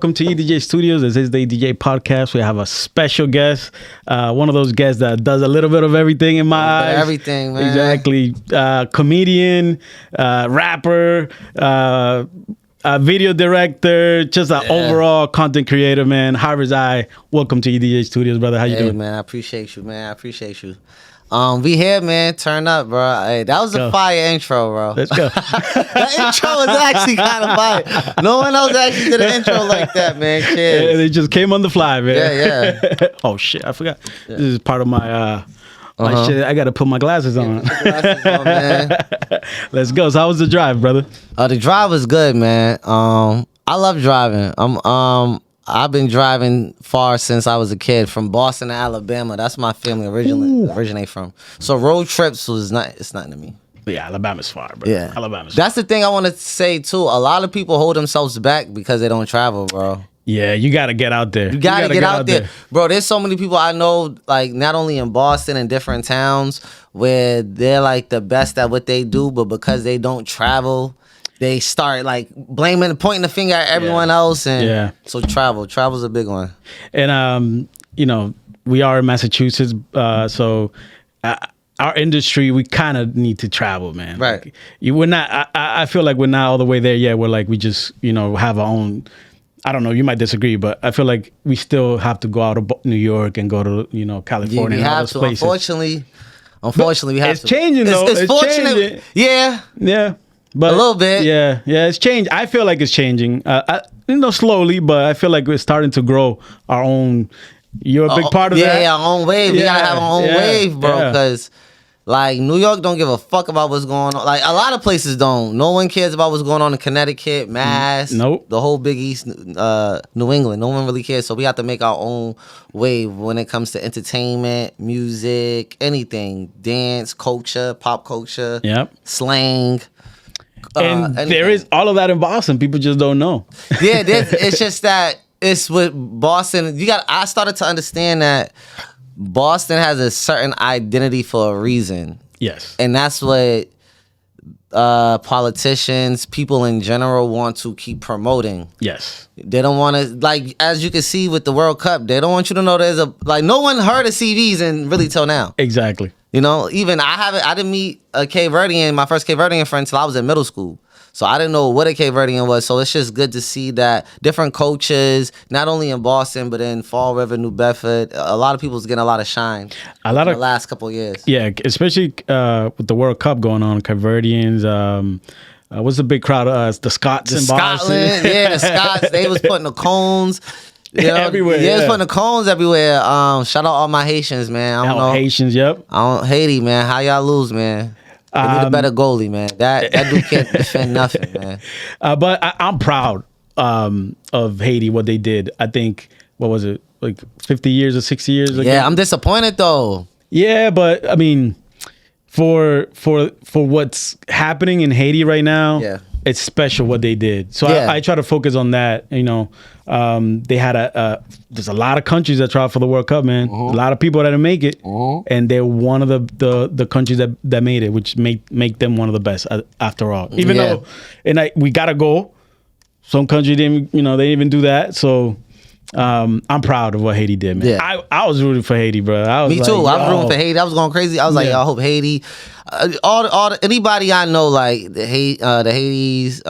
Welcome to E.D.J. Studios. This is the E.D.J.Podcast. We have a special guest, one of those guests that does a little bit of everything in my eyes. Everything, man. Exactly. Comedian, rapper, video director, just an overall content creator, man. Harvard's Eye. Welcome to E.D.J. Studios, brother. How you doing? Man, I appreciate you, man. I appreciate you. We here, man. Turn up, bro. Hey, that was a fire intro, bro. Let's go. That intro was actually kind of fire. No one else actually did an intro like that, man. Cheers. It just came on the fly, man. Yeah. Oh, shit. I forgot. Yeah. This is part of my shit. I got to put my glasses on. Put your glasses on, man. Let's go. So how was the drive, brother? The drive was good, man. I love driving. I've been driving far since I was a kid, from Boston to Alabama. That's my family originate from. So road trips it's nothing to me. Yeah, Alabama's far, bro. Yeah. Alabama's That's the thing I want to say too. A lot of people hold themselves back because they don't travel, bro. Yeah, you got to get out there. You gotta get out there. Bro, there's so many people I know, like, not only in Boston and different towns, where they're like the best at what they do, but because they don't travel, they start like blaming, pointing the finger at everyone else. And so travel's a big one. And, we are in Massachusetts. So our industry, we kind of need to travel, man. Right. Like, we're not, I feel like we're not all the way there yet. We're like, we just, have our own, I don't know, you might disagree, but I feel like we still have to go out of New York and go to, California and all those places. Unfortunately, we have to. It's changing, though. It's fortunate. Changing. Yeah. But a little bit. Yeah, it's changed. I feel like it's changing. Slowly, but I feel like we're starting to grow our own. You're a big part of that. Yeah, our own wave. We gotta have our own wave, bro. Because like New York don't give a fuck about what's going on. Like a lot of places don't. No one cares about what's going on in Connecticut, Mass. Nope. The whole Big East, New England. No one really cares. So we have to make our own wave when it comes to entertainment, music, anything, dance, culture, pop culture, slang. And there is all of that in Boston. People just don't know. Yeah, it's just that it's with Boston. I started to understand that Boston has a certain identity for a reason. Yes. And that's what politicians, people in general, want to keep promoting. Yes. They don't want to, like, as you can see with the World Cup, they don't want you to know there's no one heard of CVs and really till now. Exactly. Even I didn't meet a Cape Verdean, my first Cape Verdean friend, till I was in middle school. So I didn't know what a Cape Verdean was. So it's just good to see that different coaches, not only in Boston, but in Fall River, New Bedford, a lot of people's getting a lot of shine in the last couple of years. Yeah, especially with the World Cup going on, Cape Verdeans, what's the big crowd? The Scots in Boston. Scotland, the Scots, they was putting the cones. Everywhere. Yeah, it's putting the cones everywhere. Shout out all my Haitians, man. I don't know. Haitians, yep. Haiti, man. How y'all lose, man? They need a better goalie, man. That dude can't defend nothing, man. But I'm proud of Haiti, what they did. I think, what was it, like 50 years or 60 years ago? Yeah, I'm disappointed, though. Yeah, but, I mean, for what's happening in Haiti right now, it's special what they did. So I try to focus on that. They had there's a lot of countries that tried for the World Cup, man. A lot of people that didn't make it, and they're one of the countries that made it, which make them one of the best after all. Even though, we got a goal. Some countries didn't, they didn't even do that. So I'm proud of what Haiti did, man. Yeah. I was rooting for Haiti, bro. Me too. I was rooting for Haiti. I was going crazy. I was like, I hope Haiti. Anybody I know, like the Haitis,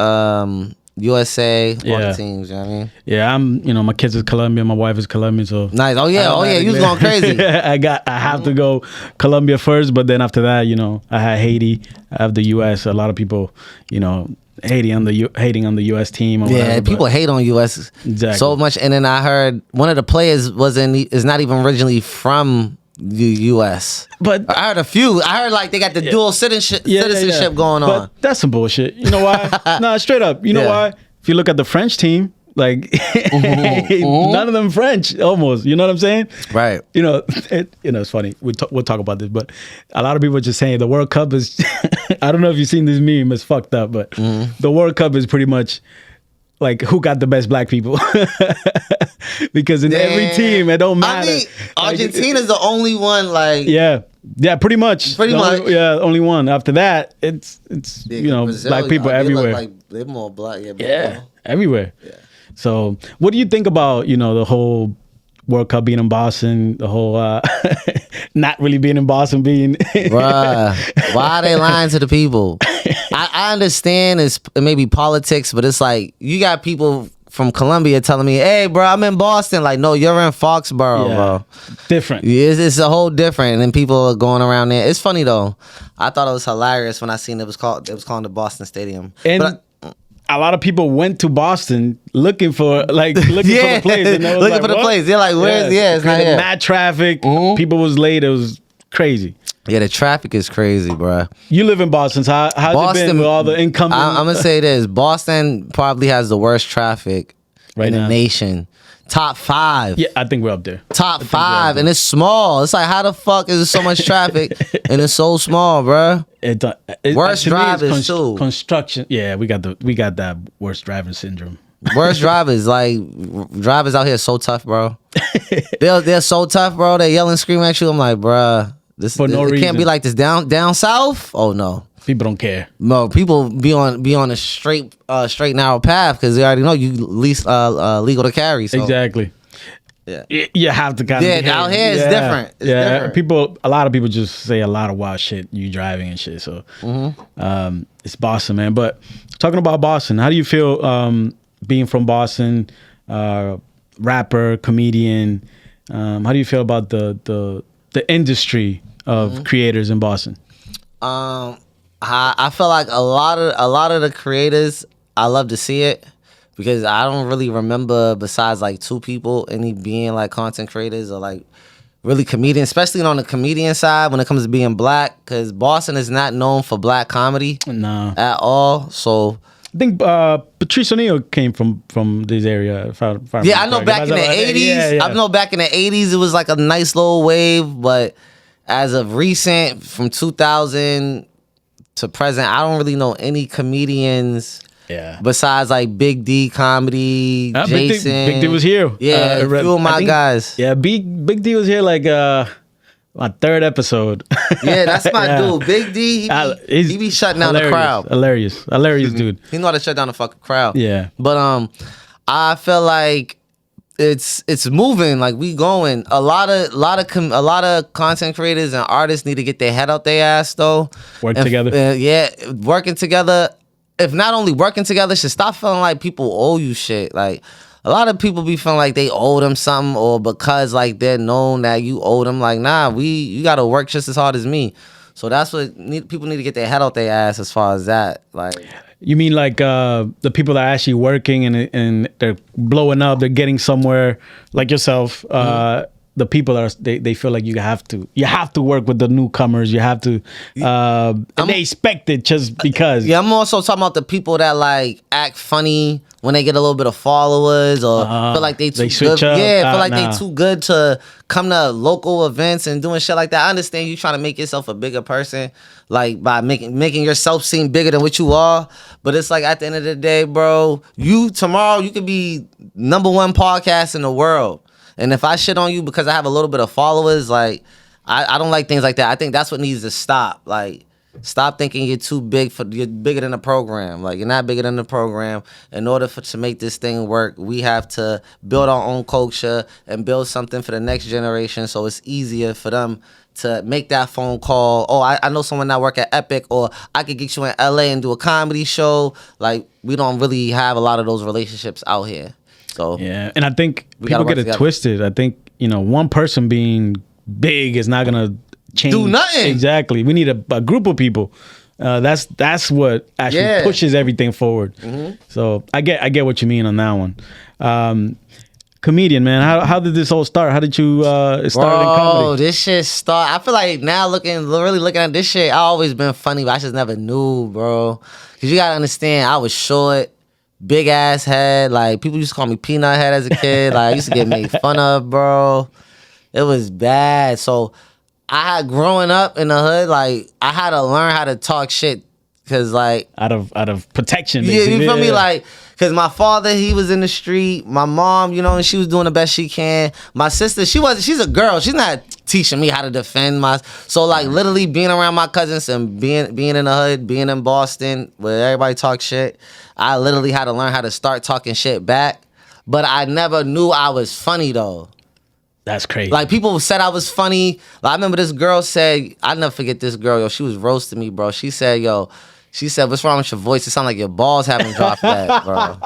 USA, all the teams. You know what I mean? Yeah, my kids is Colombian, my wife is Colombian, so nice. Oh yeah, you was going crazy. I have to go Colombia first, but then after that, I had Haiti. I have the US. A lot of people, hating on the U.S. team. Or whatever, people hate on U.S. so much. And then I heard one of the players is not even originally from the U.S. But I heard a few. I heard like they got the dual citizenship going on. But that's some bullshit. You know why? Nah, straight up. You know why? If you look at the French team, like none of them French almost. You know what I'm saying? Right. It's funny. We'll talk about this, but a lot of people are just saying the World Cup is. I don't know if you've seen this meme. It's fucked up, but the World Cup is pretty much like who got the best black people. Because in every team, it don't matter. I mean, Argentina's the only one. Like pretty much. Only one. After that, it's Brazil, black people everywhere. They're more black. Everywhere. So, what do you think about the whole World Cup being in Boston, the whole not really being in Boston being? Bruh, why are they lying to the people? I understand it's maybe politics, but it's like you got people from Colombia telling me, "Hey, bro, I'm in Boston." Like, no, you're in Foxborough, bro. Different. It's a whole different. And then people are going around there. It's funny though. I thought it was hilarious when I seen it was called the Boston Stadium. And a lot of people went to Boston looking for for the place. And looking for the place. They're like, where's it's not here. Mad traffic. Mm-hmm. People was late. It was crazy. Yeah, the traffic is crazy, bro. You live in Boston. So how's Boston, it been with all the incoming? I'm gonna say this: Boston probably has the worst traffic in the nation. Top 5. Yeah, I think we're up there. Top 5, and it's small. It's like, how the fuck is there so much traffic and it's so small, bro? Worst drivers too. Construction. Yeah, we got that worst driving syndrome. Worst drivers, like drivers out here, so tough, bro. They're so tough, bro. They yell and scream at you. I'm like, bruh, it can't be like this down south. Oh no. People don't care. No, people be on a straight narrow path because they already know you least legal to carry. So. Exactly. Yeah, you have to kind of. Yeah, out here it's different. It's different. A lot of people just say a lot of wild shit. You driving and shit. So, it's Boston, man. But talking about Boston, how do you feel being from Boston? Rapper, comedian. How do you feel about the industry of creators in Boston? I feel like a lot of the creators, I love to see it because I don't really remember besides like 2 people any being like content creators or like really comedians, especially on the comedian side when it comes to being black, because Boston is not known for black comedy at all. So I think Patrice O'Neal came from this area. If I I know back in the 80s. I know back in the 80s it was like a nice little wave, but as of recent, from 2000 to present, I don't really know any comedians. Besides like Big D comedy, Jason. Big D was here. Yeah, a few of my guys. Yeah, Big D was here like my 3rd episode. Yeah, that's my dude. Big D, he be shutting down the crowd. Hilarious dude. He know how to shut down the fucking crowd. Yeah. But I feel like it's moving, like we going. A lot of content creators and artists need to get their head out their ass though. Work together. Working together. If not only working together, should stop feeling like people owe you shit. Like a lot of people be feeling like they owe them something, or because like they're known that you owe them. Like you gotta work just as hard as me. So that's what people need to get their head out their ass as far as that. Like. You mean like the people that are actually working and they're blowing up, they're getting somewhere, like yourself. The people that they feel like you have to work with the newcomers. You have to, and they expect it just because. Yeah, I'm also talking about the people that like act funny when they get a little bit of followers, or feel like they too good. Yeah, feel like they too good to come to local events and doing shit like that. I understand you trying to make yourself a bigger person, like by making yourself seem bigger than what you are. But it's like at the end of the day, bro, tomorrow you could be #1 podcast in the world. And if I shit on you because I have a little bit of followers, like I don't like things like that. I think that's what needs to stop. Like, stop thinking you're bigger than the program. Like, you're not bigger than the program. In order to make this thing work, we have to build our own culture and build something for the next generation, so it's easier for them to make that phone call. Oh, I know someone that work at Epic, or I could get you in LA and do a comedy show. Like, we don't really have a lot of those relationships out here. So yeah, and I think people get it twisted. I think one person being big is not gonna change. Do nothing. Exactly. We need a group of people. That's what actually pushes everything forward. Mm-hmm. So I get what you mean on that one. Comedian, man, how did this all start? How did you start in comedy? Oh, this shit start. I feel like now really looking at this shit, I always been funny, but I just never knew, bro. Cause you gotta understand, I was short. Big ass head, like people used to call me peanut head as a kid. Like I used to get made fun of, bro. It was bad. So I had growing up in the hood, like I had to learn how to talk shit, cause like out of protection. Yeah, you feel me? Like, cause my father, he was in the street. My mom, and she was doing the best she can. My sister, she's a girl. She's not teaching me how to defend so like literally being around my cousins and being in the hood, being in Boston where everybody talks shit, I literally had to learn how to start talking shit back. but I never knew I was funny though. That's crazy. Like people said I was funny. Like, I remember this girl said, I'll never forget this girl, yo. She was roasting me, bro. She said, what's wrong with your voice? It sounds like your balls haven't dropped yet, bro.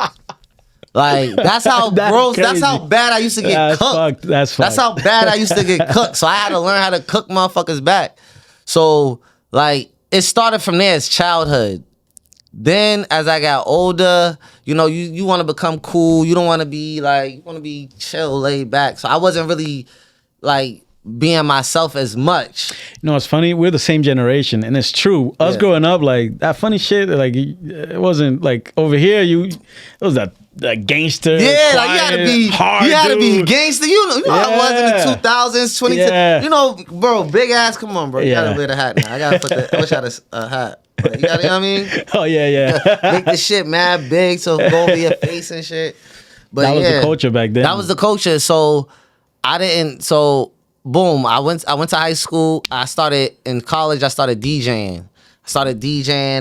Like that's how gross. That's how bad I used to get cooked. That's how bad I used to get cooked. So I had to learn how to cook motherfuckers back. So like it started from there as childhood. Then as I got older, you know, you want to become cool. You don't want to be like, you want to be chill, laid back. So I wasn't really like being myself as much. You know, it's funny. We're the same generation, and it's true. Us growing up, like that funny shit. Like it wasn't like over here. It was that gangster. Yeah, quiet, like you had to be hard. You had to be gangster. You know how it was in the 2000s, 2010. Yeah. You know, bro, big ass. Come on, bro. You gotta wear the hat now. I gotta put the. I wish I had a hat. But you gotta, you know what I mean? Oh yeah. Make the shit mad big so go over your face and shit. But that was the culture back then. That was the culture. So I didn't. So boom, I went to high school. I started in college. I started DJing.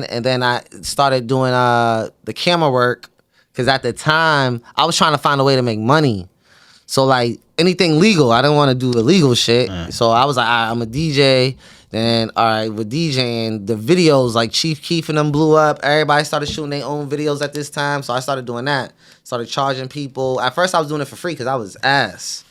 And then I started doing the camera work. Because at the time, I was trying to find a way to make money. So, like, anything legal. I didn't want to do illegal shit. So, I was like, all right, I'm a DJ. Then, all right, with DJing, the videos, like Chief Keef and them blew up. Everybody started shooting their own videos at this time. So, I started doing that. Started charging people. At first, I was doing it for free because I was ass.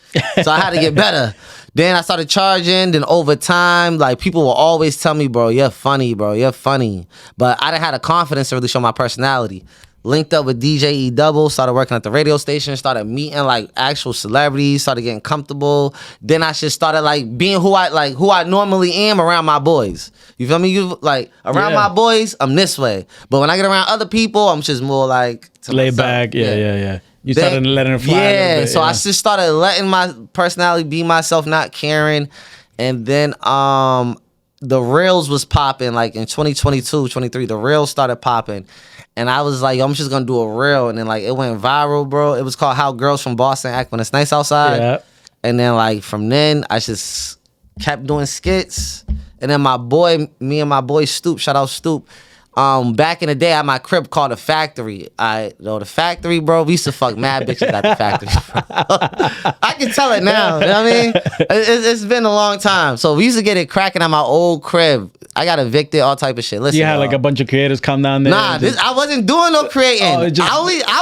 So, I had to get better. Then, I started charging. Then, over time, like, people will always tell me, bro, you're funny, bro. You're funny. But I didn't have the confidence to really show my personality. Linked up with DJ E.D.J., started working at the radio station, started meeting like actual celebrities, started getting comfortable. Then I just started like being who I normally am around my boys. You feel me? Around my boys, I'm this way. But when I get around other people, I'm just more like laid back. Yeah. You started letting it fly. Yeah, bit, so I just started letting my personality be myself, not caring. And then the reels was popping like in 2022, 23. The reels started popping. And I was like, I'm just going to do a reel. And then, like, it went viral, bro. It was called How Girls from Boston Act When It's Nice Outside. Yeah. And then, like, from then, I just kept doing skits. And then me and my boy Stoop, shout out Stoop, back in the day, I had my crib called The Factory. The Factory, bro, we used to fuck mad bitches at The Factory. I can tell it now. You know what I mean? It's been a long time. So we used to get it cracking at my old crib. I got evicted, all type of shit. Listen, you had like a bunch of creators come down there. Nah, I wasn't doing no creating. I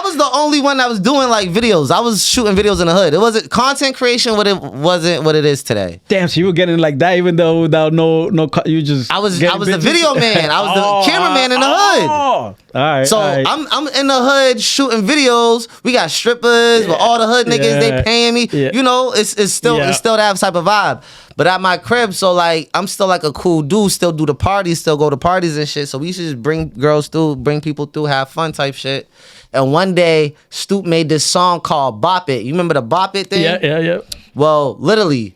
was the only one that was doing like videos. I was shooting videos in the hood. It wasn't content creation. Wasn't what it is today. Damn, so you were getting like that even though without no, you just. I was the video man. I was the cameraman in the hood. All right. So I'm in the hood shooting videos. We got strippers with all the hood niggas. They paying me. Yeah. You know, it's still that type of vibe. But at my crib, so like I'm still like a cool dude, still do the parties, still go to parties and shit. So we should just bring girls through, bring people through, have fun type shit. And one day, Stoop made this song called Bop It. You remember the Bop It thing? Yeah. Well, literally,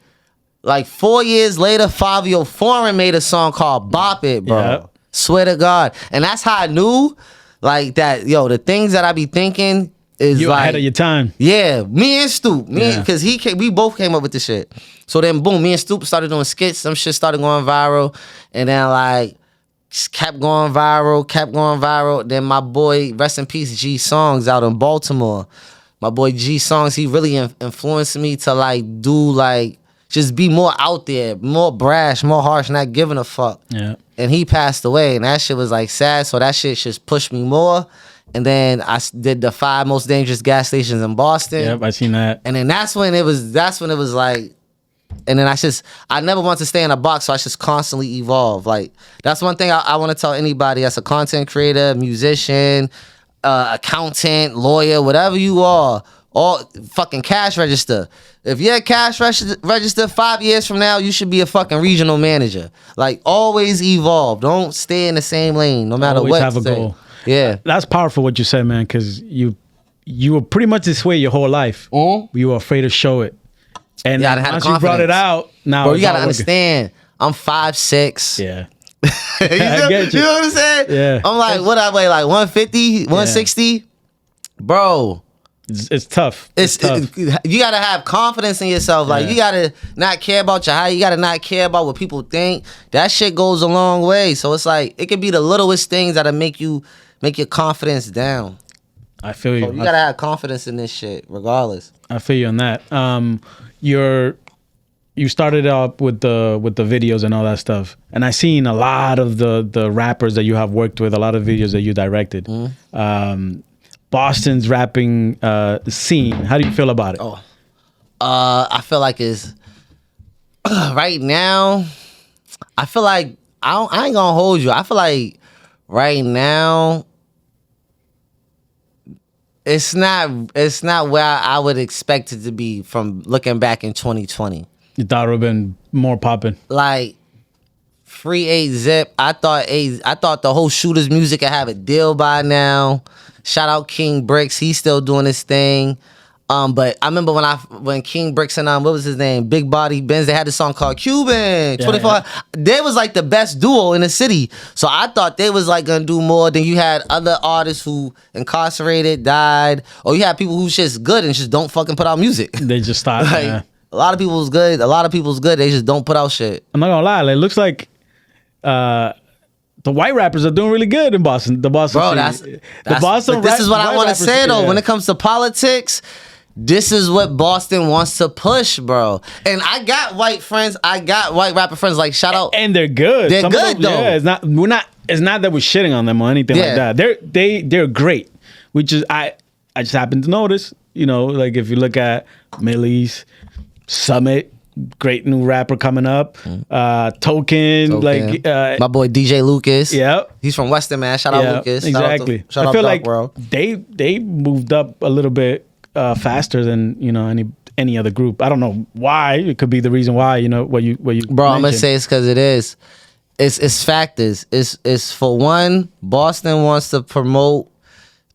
like 4 years later, Fabio Foreign made a song called Bop It, bro. Yeah. Swear to God. And that's how I knew, like that, the things that I be thinking is you like ahead of your time. Yeah, me and Stoop, because we both came up with this shit. So then, boom, me and Stoop started doing skits. Some shit started going viral, and then like kept going viral. Then my boy, rest in peace, G Songs out in Baltimore. My boy G Songs, he really influenced me to like do like just be more out there, more brash, more harsh, not giving a fuck. Yeah. And he passed away, and that shit was like sad. So that shit just pushed me more. And then I did the 5 most dangerous gas stations in Boston. Yep, I seen that. And then that's when it was like, and then I never want to stay in a box, so I just constantly evolve. Like, that's one thing I want to tell anybody that's a content creator, musician, accountant, lawyer, whatever you are, all fucking cash register. If you're a cash register 5 years from now, you should be a fucking regional manager. Like, always evolve. Don't stay in the same lane, no matter always what. Have a goal. Yeah, that's powerful what you said, man. Because you were pretty much this way your whole life. Mm-hmm. You were afraid to show it, and once you brought it out, now bro, you gotta understand. I'm 5'6". Yeah, I get you. You know what I'm saying? Yeah, I'm like, what I weigh, like 150, 160, bro. It's tough. It's tough. You gotta have confidence in yourself. Like you gotta not care about your height. You gotta not care about what people think. That shit goes a long way. So it's like it could be the littlest things that'll make your confidence down. I feel you. So you gotta have confidence in this shit, regardless. I feel you on that. You started up with the videos and all that stuff, and I seen a lot of the rappers that you have worked with, a lot of videos that you directed. Boston's rapping scene. How do you feel about it? I feel like it's right now. I feel like I ain't gonna hold you. I feel like right now it's not where I would expect it to be from looking back in 2020. You thought it would have been more popping. Like Free 8 Zip. I thought the whole Shooters music would have a deal by now. Shout out King Bricks. He's still doing his thing. But I remember when King Bricks and what was his name? Big Body Benz, they had this song called Cuban 24. Yeah. They was like the best duo in the city. So I thought they was like gonna do more. Then you had other artists who incarcerated, died, or you had people who's just good and just don't fucking put out music. They just stopped. Like, yeah. A lot of people's good. A lot of people's good. They just don't put out shit. I'm not gonna lie. It looks like the white rappers are doing really good in Boston. The Boston, bro. The Boston. This is what I want to say though. Yeah. When it comes to politics, this is what Boston wants to push, bro. And I got white friends. I got white rapper friends. Like shout out, and they're good. They're good though. Yeah, it's not that we're shitting on them or anything like that. They're great. Which is I just happen to notice. You know, like if you look at Millie's. Summit, great new rapper coming up. Token, like my boy DJ Lucas. Yeah, he's from Western, man. Shout out Lucas. Exactly. Shout out I feel Dark like World. they moved up a little bit faster than any other group. I don't know why. It could be the reason why. You know what you. Bro, mentioned. I'm gonna say it's because it is. It's factors. It's for one. Boston wants to promote.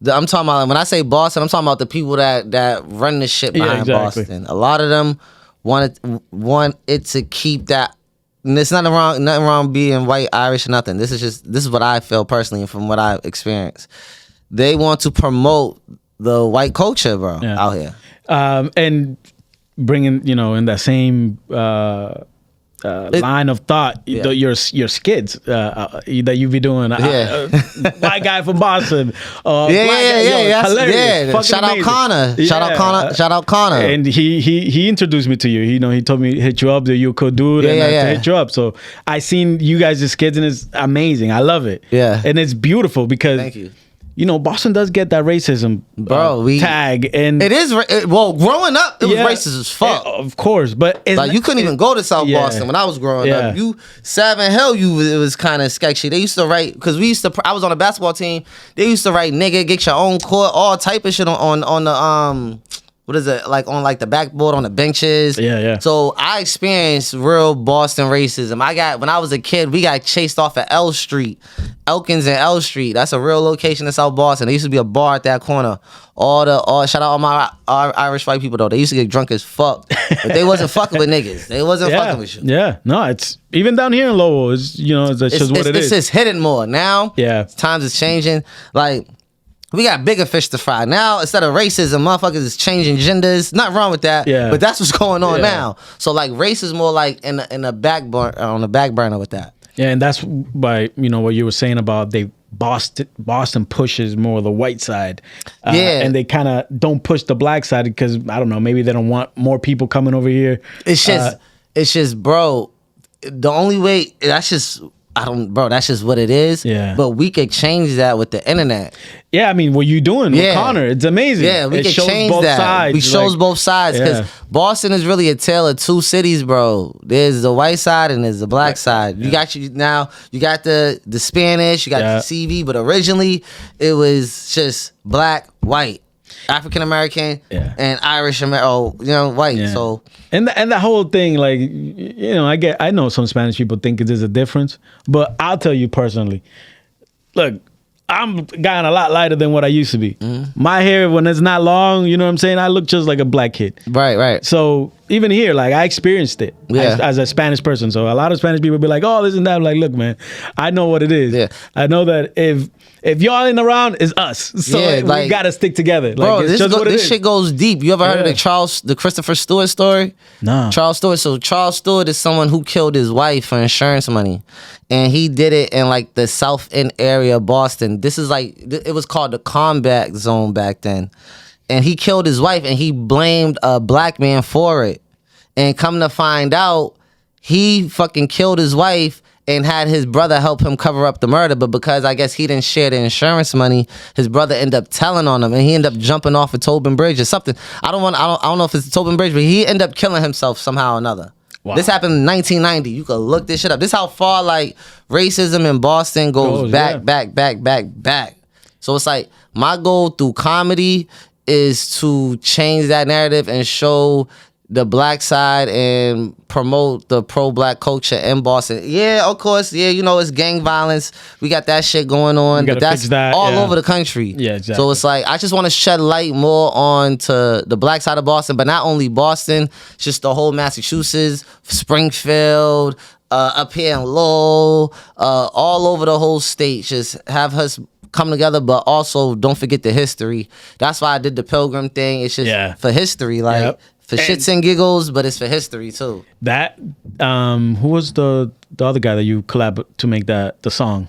I'm talking about when I say Boston, I'm talking about the people that run the shit behind Boston. A lot of them want it to keep that. And it's nothing wrong being white, Irish, or nothing. This is what I feel personally from what I've experienced. They want to promote the white culture, bro, out here, and bringing in that same line of thought, your skids that you be doing. White guy from Boston. Hilarious. Shout out Connor. Shout out Connor. And he introduced me to you. He told me hit you up that you could do it to hit you up. So I seen you guys' skids and it's amazing. I love it. Yeah. And it's beautiful because thank you. Boston does get that racism tag, and it is growing up, it was racist as fuck. Of course, but like you couldn't even go to South Boston when I was growing up. You Savin Hill, it was kind of sketchy. They used to write because I was on a basketball team. They used to write nigga, get your own court, all type of shit on the what is it, like on like the backboard on the benches. Yeah. So I experienced real Boston racism. When I was a kid, we got chased off at L Street, Elkins and L Street. That's a real location in South Boston. There used to be a bar at that corner. Shout out all my Irish white people though. They used to get drunk as fuck, but they wasn't fucking with niggas. They wasn't fucking with you. Yeah, no, it's even down here in Lowell. It's just what it is. It's just hidden more now. Yeah, times is changing. Like. We got bigger fish to fry. Now, instead of racism, motherfuckers is changing genders. Nothing wrong with that. Yeah. But that's what's going on now. So like race is more like on the back burner with that. Yeah, and that's by what you were saying about Boston pushes more the white side. And they kind of don't push the black side because I don't know, maybe they don't want more people coming over here. It's just bro, the only way that's just what it is. Yeah. But we could change that with the internet. Yeah, I mean, what you doing with Connor, it's amazing. Yeah, we can change both that. Sides. We shows both sides because Boston is really a tale of two cities, bro. There's the white side and there's the black side. You got you got the Spanish, you got the CV, but originally it was just black, white. African American and Irish American, white. Yeah. So and the whole thing, like I know some Spanish people think there's a difference, but I'll tell you personally, look, I'm gotten a lot lighter than what I used to be. Mm-hmm. My hair when it's not long, you know what I'm saying, I look just like a black kid. Right. So even here, like I experienced it as a Spanish person. So a lot of Spanish people be like, "Oh, this and that." I'm like, look, man, I know what it is. Yeah. I know that if y'all ain't around, it's us. So we gotta stick together. Bro, this shit goes deep. You ever heard of the Christopher Stewart story? No. Charles Stewart. So Charles Stewart is someone who killed his wife for insurance money. And he did it in like the South End area of Boston. This is like, it was called the combat zone back then. And he killed his wife and he blamed a black man for it. And come to find out, he fucking killed his wife and had his brother help him cover up the murder. But because I guess he didn't share the insurance money, his brother ended up telling on him and he ended up jumping off of Tobin Bridge or something. I don't know if it's Tobin Bridge, but he ended up killing himself somehow or another. Wow. This happened in 1990. You can look this shit up. This is how far like racism in Boston goes back. So it's like my goal through comedy is to change that narrative and show the black side and promote the pro-black culture in Boston. Yeah, of course. Yeah, you know, it's gang violence. We got that shit going on. But that's all over the country. Yeah, exactly. So it's like, I just want to shed light more on to the black side of Boston, but not only Boston, just the whole Massachusetts, Springfield, up here in Lowell, all over the whole state. Just have us come together, but also don't forget the history. That's why I did the Pilgrim thing. It's just for history, like for shits and giggles, but it's for history too. That who was the other guy that you collab to make the song?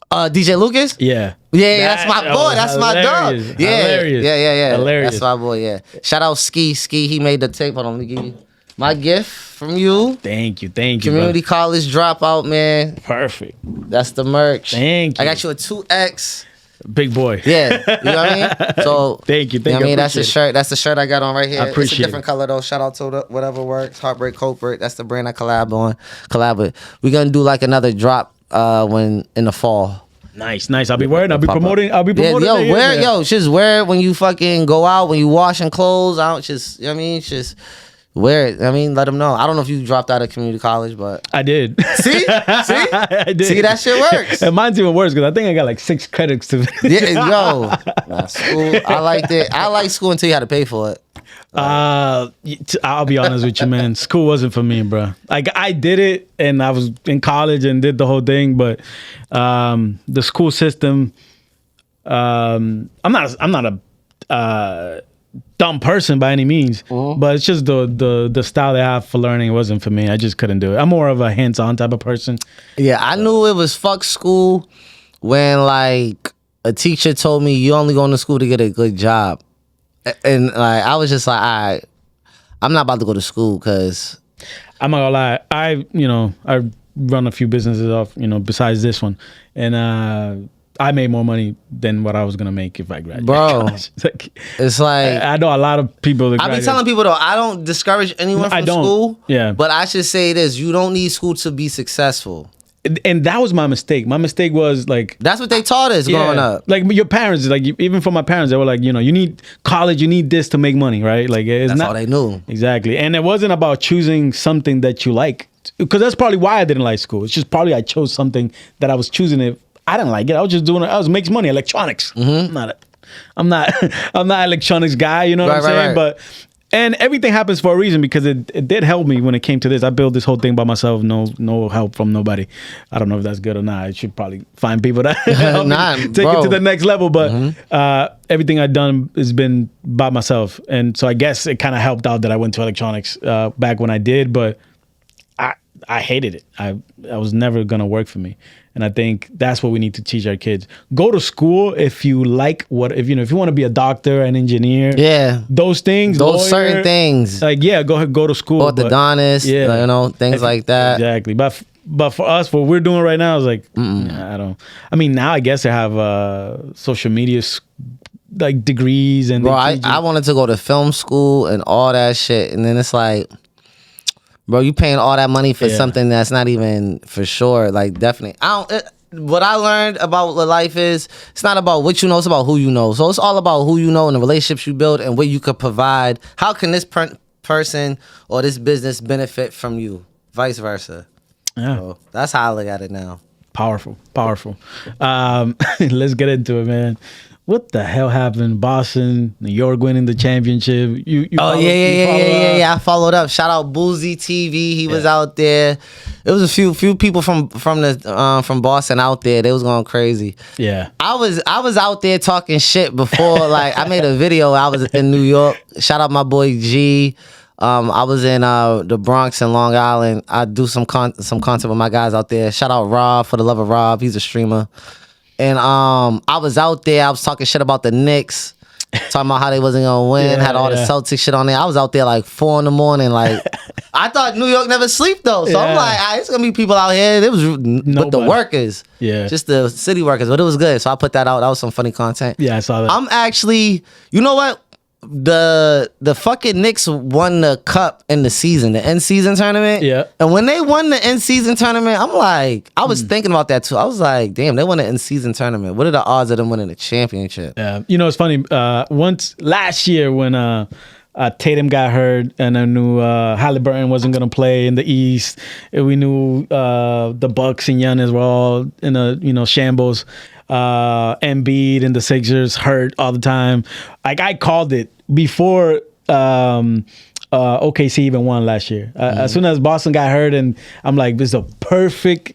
DJ Lucas? Yeah. That's my boy. That's my dog. Yeah. Hilarious. Yeah. Hilarious. That's my boy, yeah. Shout out Ski. He made the tape. Hold on, let me give you my gift from you. Thank you. Community college dropout, man. Perfect. That's the merch. Thank you. I got you a 2X. Big boy. Yeah. You know what I mean? So thank you. I mean, that's the shirt. That's the shirt I got on right here. I appreciate it's a different color though. Shout out to whatever works. Heartbreak Culprit. That's the brand I collab with. We're gonna do like another drop when in the fall. Nice. I'll be wearing. I'll be promoting. Just wear it when you fucking go out, when you washing clothes. I don't just, you know what I mean? Just wear it. I mean, let them know. I don't know if you dropped out of community college, but I did. See, I did. See, that shit works. And mine's even worse because I think I got like 6 credits to. School. I liked it. I liked school until you had to pay for it. I'll be honest with you, man. School wasn't for me, bro. Like I did it, and I was in college and did the whole thing, but the school system. I'm not a dumb person by any means, but it's just the style they have for learning wasn't for me. I just couldn't do it. I'm more of a hands-on type of person. Yeah, I knew it was fuck school when like a teacher told me you only going to school to get a good job. And like I was just like, all right, I'm not about to go to school because I'm not gonna lie. I run a few businesses off, besides this one, and I made more money than what I was gonna make if I graduated. Bro, it's like I know a lot of people. I be telling people though, I don't discourage anyone from school. Yeah, but I should say this: you don't need school to be successful. And that was my mistake. My mistake was like that's what they taught us growing up. Like your parents, like even for my parents, they were like, you need college, you need this to make money, right? Like that's all they knew. Exactly, and it wasn't about choosing something that you like, because that's probably why I didn't like school. It's just probably I chose something that I was choosing it. I didn't like it. I was just doing it. I was making money, electronics. I'm not an electronics guy. You know what I'm saying? Right. But. And everything happens for a reason, because it did help me when it came to this. I built this whole thing by myself, no help from nobody. I don't know if that's good or not. I should probably find people that help me take it to the next level. But everything I've done has been by myself. And so I guess it kind of helped out that I went to electronics back when I did. But I hated it. I was never going to work for me. And I think that's what we need to teach our kids. Go to school if you like if you want to be a doctor, an engineer. Yeah. Those things. Those certain things. Like, yeah, go to school. Orthodontist, things like that. Exactly. But for us, what we're doing right now is like, I mean, now I guess they have social media like degrees and. Bro, I wanted to go to film school and all that shit. And then it's like, bro, you paying all that money for something that's not even for sure. Like, definitely. What I learned about what life is, it's not about what you know, it's about who you know. So it's all about who you know and the relationships you build and what you could provide. How can this person or this business benefit from you? Vice versa. Yeah. So that's how I look at it now. Powerful. Let's get into it, man. what the hell happened? Boston, New York winning the championship. Yeah. I followed up. Shout out Boozy TV. He was out there. It was a few people from Boston out there. They was going crazy. Yeah. I was out there talking shit before. Like I made a video. I was in New York. Shout out my boy G. I was in the Bronx and Long Island. I do some content with my guys out there. Shout out Rob, for the love of Rob. He's a streamer. And I was out there. I was talking shit about the Knicks, talking about how they wasn't gonna win. Had all the Celtics shit on there. I was out there like 4 a.m. Like I thought New York never sleep though. So I'm like, it's gonna be people out here. It was with the workers, just the city workers. But it was good. So I put that out. That was some funny content. Yeah, I saw that. I'm actually, you know what? The fucking Knicks won the cup in the season, the end season tournament. Yeah. And when they won the end season tournament, I'm like, I was thinking about that too. I was like, damn, they won the end season tournament. What are the odds of them winning the championship? Yeah. You know, it's funny. Once last year when Tatum got hurt and I knew Halliburton wasn't gonna play in the East, and we knew the Bucks and Giannis were all in a shambles. Embiid and the Sixers hurt all the time. Like I called it before OKC even won last year. As soon as Boston got hurt, and I'm like, this is a perfect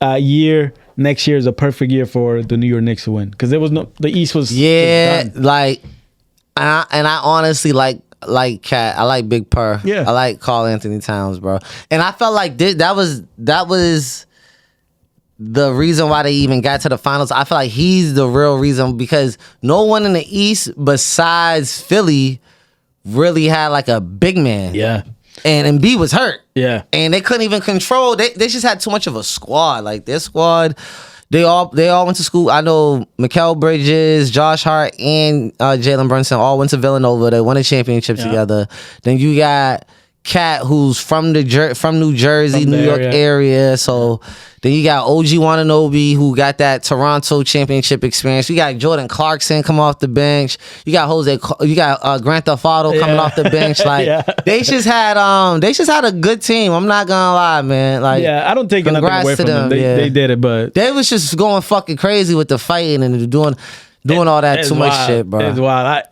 year. Next year is a perfect year for the New York Knicks to win, because there was the East was done. Like, and I honestly like Cat. I like Big Purr. Yeah, I like Karl Anthony Towns, bro. And I felt like that was the reason why they even got to the finals. I feel like he's the real reason, because no one in the East besides Philly really had like a big man. Yeah. And Embiid was hurt. Yeah. And they couldn't even control. They just had too much of a squad. Like their squad, they all went to school. I know Mikal Bridges, Josh Hart, and Jalen Brunson all went to Villanova. They won a championship together. Then you got Cat, who's from New Jersey, New York area. So then you got OG Wananobi, who got that Toronto championship experience. You got Jordan Clarkson come off the bench. You got Grant Theft Auto coming off the bench. Like they just had a good team. I'm not gonna lie, man. Like I don't take anything away from them. They did it, but they was just going fucking crazy with the fighting and doing all that too much shit, bro. It's wild.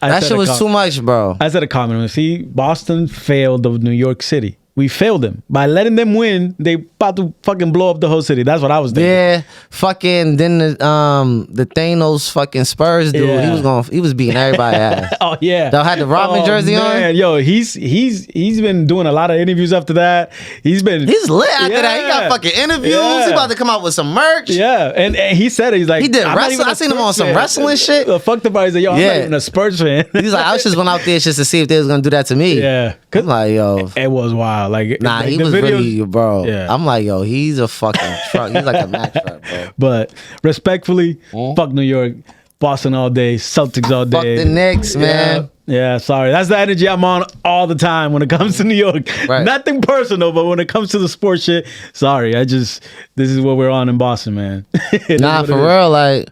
That shit was too much, bro. I said a comment. See, Boston failed of New York City. We failed them by letting them win. They about to fucking blow up the whole city. That's what I was thinking. Yeah, fucking. Then the Thanos fucking Spurs dude. Yeah. He was beating everybody ass. Oh yeah, they had the Rodman jersey on. Yo, he's been doing a lot of interviews after that. He's lit after that. He got fucking interviews. He about to come out with some merch. Yeah, and he said it. He's like, he did wrestling. I seen him on some wrestling shit. Fuck the bar. He's like, yo, I'm not even a Spurs fan. He's like, I was just went out there just to see if they was gonna do that to me. Yeah, I'm like, yo, it was wild. Like, he was really, bro. Yeah. I'm like, yo, he's a fucking truck. He's like a Mack truck, bro. But respectfully, fuck New York, Boston all day, Celtics all day. Fuck the Knicks, man. Yeah, sorry. That's the energy I'm on all the time when it comes to New York. Right. Nothing personal, but when it comes to the sports shit, sorry. This is what we're on in Boston, man. Nah, for real. Like,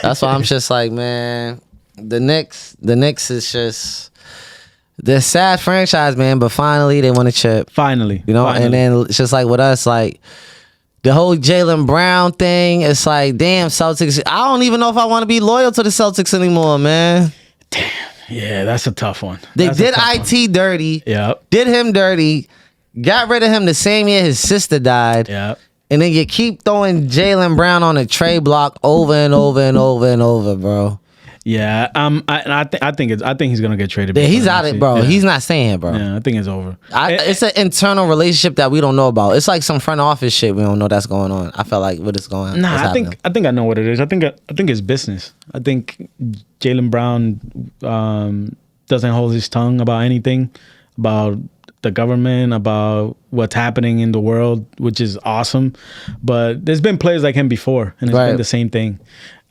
that's why I'm just like, man, the Knicks is just... They're a sad franchise, man, but finally they won a chip. Finally. You know, and then it's just like with us, like the whole Jaylen Brown thing, it's like, damn, Celtics. I don't even know if I want to be loyal to the Celtics anymore, man. Damn. Yeah, that's a tough one. They did IT dirty. Yep. Did him dirty. Got rid of him the same year his sister died. Yep. And then you keep throwing Jaylen Brown on a trade block over and over and over and over, bro. Yeah, I think he's gonna get traded. Yeah, he's out of it, bro. Yeah. He's not staying, bro. Yeah, I think it's over. It's an internal relationship that we don't know about. It's like some front office shit we don't know that's going on. I felt like what is going on. Nah, I think I know what it is. I think it's business. I think Jaylen Brown doesn't hold his tongue about anything, about the government, about what's happening in the world, which is awesome. But there's been players like him before, and it's been the same thing.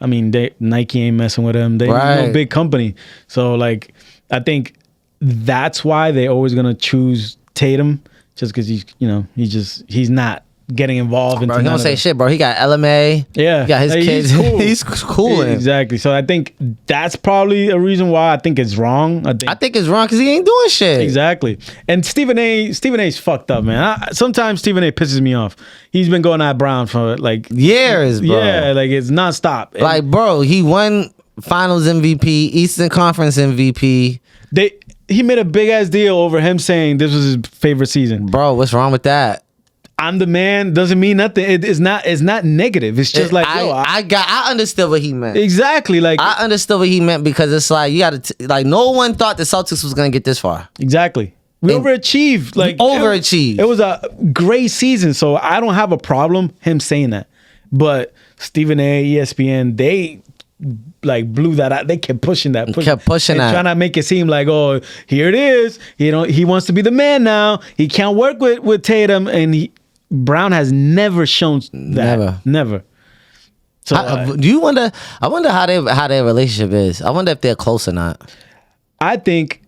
I mean, Nike ain't messing with him. They're a big company. So, like, I think that's why they're always going to choose Tatum, just because he's not getting involved. Bro, he don't say shit, bro. He got LMA. Yeah. He got his kids. He's cool. Exactly. So I think that's probably a reason why I think it's wrong. I think it's wrong because he ain't doing shit. Exactly. And Stephen A's fucked up, man. Sometimes Stephen A pisses me off. He's been going at Brown for like years, bro. Yeah, like it's nonstop. Like, bro, he won Finals MVP, Eastern Conference MVP. He made a big ass deal over him saying this was his favorite season. Bro, what's wrong with that? I'm the man doesn't mean nothing. It's not negative. It's just I understood what he meant. Exactly. Like I understood what he meant because it's like you got to like no one thought the Celtics was gonna get this far. Exactly. We overachieved. Like overachieved. It was a great season, so I don't have a problem him saying that. But Stephen A, ESPN, they like blew that out. They kept pushing that. Kept pushing that. Trying to make it seem like, oh, here it is. You know, he wants to be the man now. He can't work with Tatum, and Brown has never shown that. Never. So do you wonder? I wonder how their relationship is. I wonder if they're close or not. I think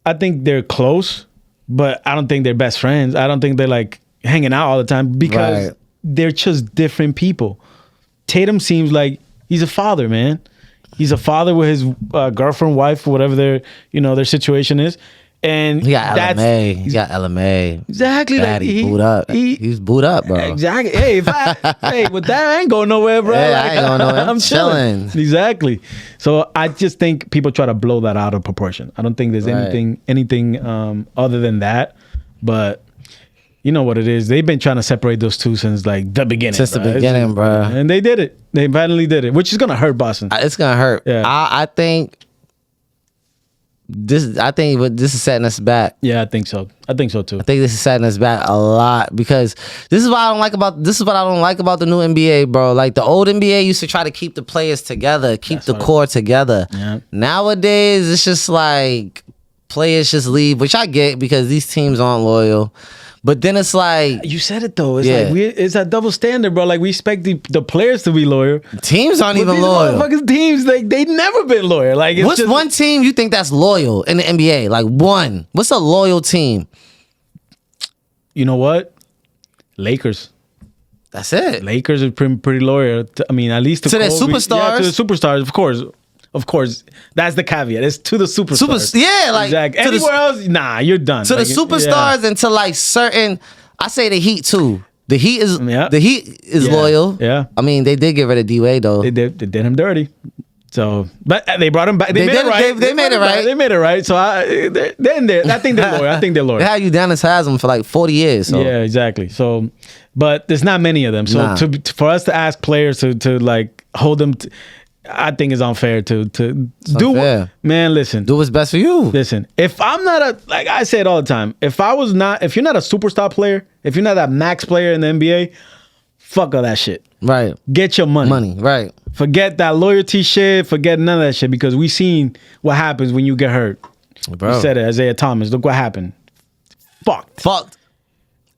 they're close, but I don't think they're best friends. I don't think they're like hanging out all the time because they're just different people. Tatum seems like he's a father, man. He's a father with his girlfriend, wife, whatever their situation is. And he got LMA. He's got LMA. Exactly. Like he booed up. He's booed up, bro. Exactly. Hey, with that, I ain't going nowhere, bro. Yeah, I ain't going nowhere. I'm chilling. Exactly. So I just think people try to blow that out of proportion. I don't think there's anything other than that. But you know what it is. They've been trying to separate those two since like the beginning. Since the beginning, bro. And they did it. They finally did it, which is gonna hurt Boston. It's gonna hurt. Yeah. I think this is setting us back. Yeah, I think so. I think so too. I think this is setting us back a lot because this is what I don't like about the new NBA, bro. Like the old NBA used to try to keep the players together, keep the core together. Yeah. Nowadays, it's just like players just leave, which I get because these teams aren't loyal. But then it's like you said it though. It's like it's a double standard, bro. Like we expect the players to be loyal. Teams aren't even loyal. Motherfuckers teams they never been loyal. Like what's just one team you think that's loyal in the NBA? Like one. What's a loyal team? You know what? Lakers. That's it. Lakers are pretty loyal. I mean, at least to their superstars. Yeah, to the superstars, of course. Of course, that's the caveat. It's to the superstars. Like exactly. Anywhere else, nah, you're done. To the superstars and to like certain. I say the Heat too. The Heat is loyal. Yeah. I mean, they did get rid of D-Wade though. They did him dirty. So, but they brought him back. They made it right. They made it right. They made it right. So they're in there. I think they're loyal. They had you down as Haslam for like 40 years. So. Yeah, exactly. So, but there's not many of them. So for us to ask players to like hold them. I think it's unfair to do what, man. Listen, do what's best for you. Listen, if I'm not like I say it all the time, if you're not a superstar player, if you're not that max player in the NBA, fuck all that shit. Right. Get your money. Right. Forget that loyalty shit. Forget none of that shit because we seen what happens when you get hurt. Bro. You said it, Isaiah Thomas. Look what happened. Fucked.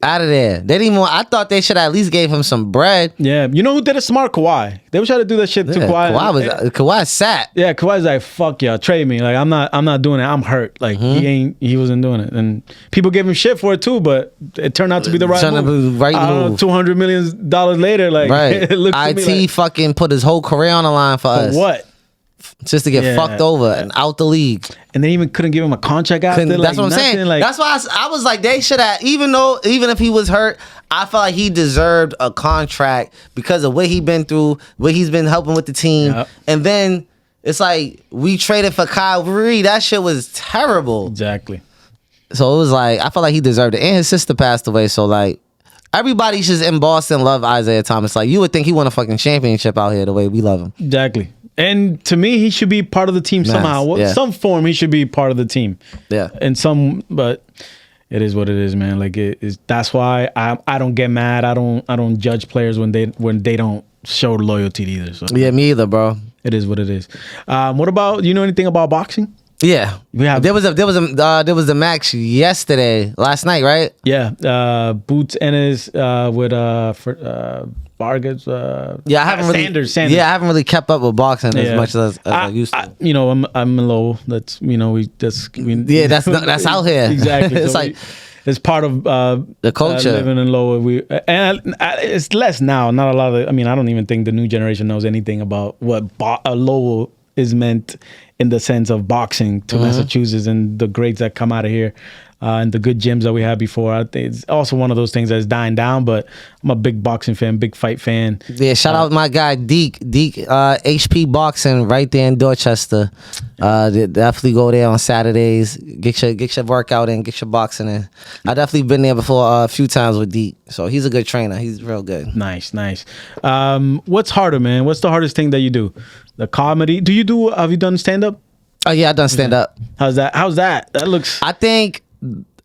Out of there. They didn't even. I thought they should at least gave him some bread. Yeah, you know who did it smart? Kawhi. They were trying to do that shit to Kawhi. Kawhi sat. Yeah, Kawhi's like, fuck y'all, trade me. Like I'm not doing it. I'm hurt. Like he wasn't doing it, and people gave him shit for it too. But it turned out to be the right move. $200 million later, like right. It looks IT fucking put his whole career on the line for us. What? Just to get fucked over and out the league. And they even couldn't give him a contract after. That's what I'm saying. Like, that's why I was like, they should have, even if he was hurt, I felt like he deserved a contract because of what he been through, what he's been helping with the team. Yep. And then it's like, we traded for Kyrie. That shit was terrible. Exactly. So it was like, I felt like he deserved it. And his sister passed away. So like, everybody just in Boston love Isaiah Thomas. Like, you would think he won a fucking championship out here the way we love him. Exactly. And to me, he should be part of the team somehow. Yeah. Some form, he should be part of the team. Yeah. But it is what it is, man. Like it is. That's why I don't get mad. I don't judge players when they don't show loyalty either. So yeah, me either, bro. It is what it is. What about, you know anything about boxing? Yeah, there was the match last night, right? Yeah, Boots Ennis with Vargas. Yeah, I haven't really. Sanders. Yeah, I haven't really kept up with boxing as much as I used to. I'm in Lowell. That's that's out here. Exactly. It's so like it's part of the culture. Living in Lowell, it's less now. Not a lot of. I don't even think the new generation knows anything about what Lowell is meant in the sense of boxing to Massachusetts and the greats that come out of here. and the good gyms that we had before. I think it's also one of those things that's dying down, but I'm a big boxing fan, big fight fan. Yeah, shout out my guy Deke, HP Boxing right there in Dorchester. Definitely go there on Saturdays. Get your workout in, get your boxing in. I definitely been there before a few times with Deke, so he's a good trainer. He's real good. Nice. What's harder, man? What's the hardest thing that you do? The comedy? Have you done stand up? Oh yeah, I done stand up. How's that? That looks. I think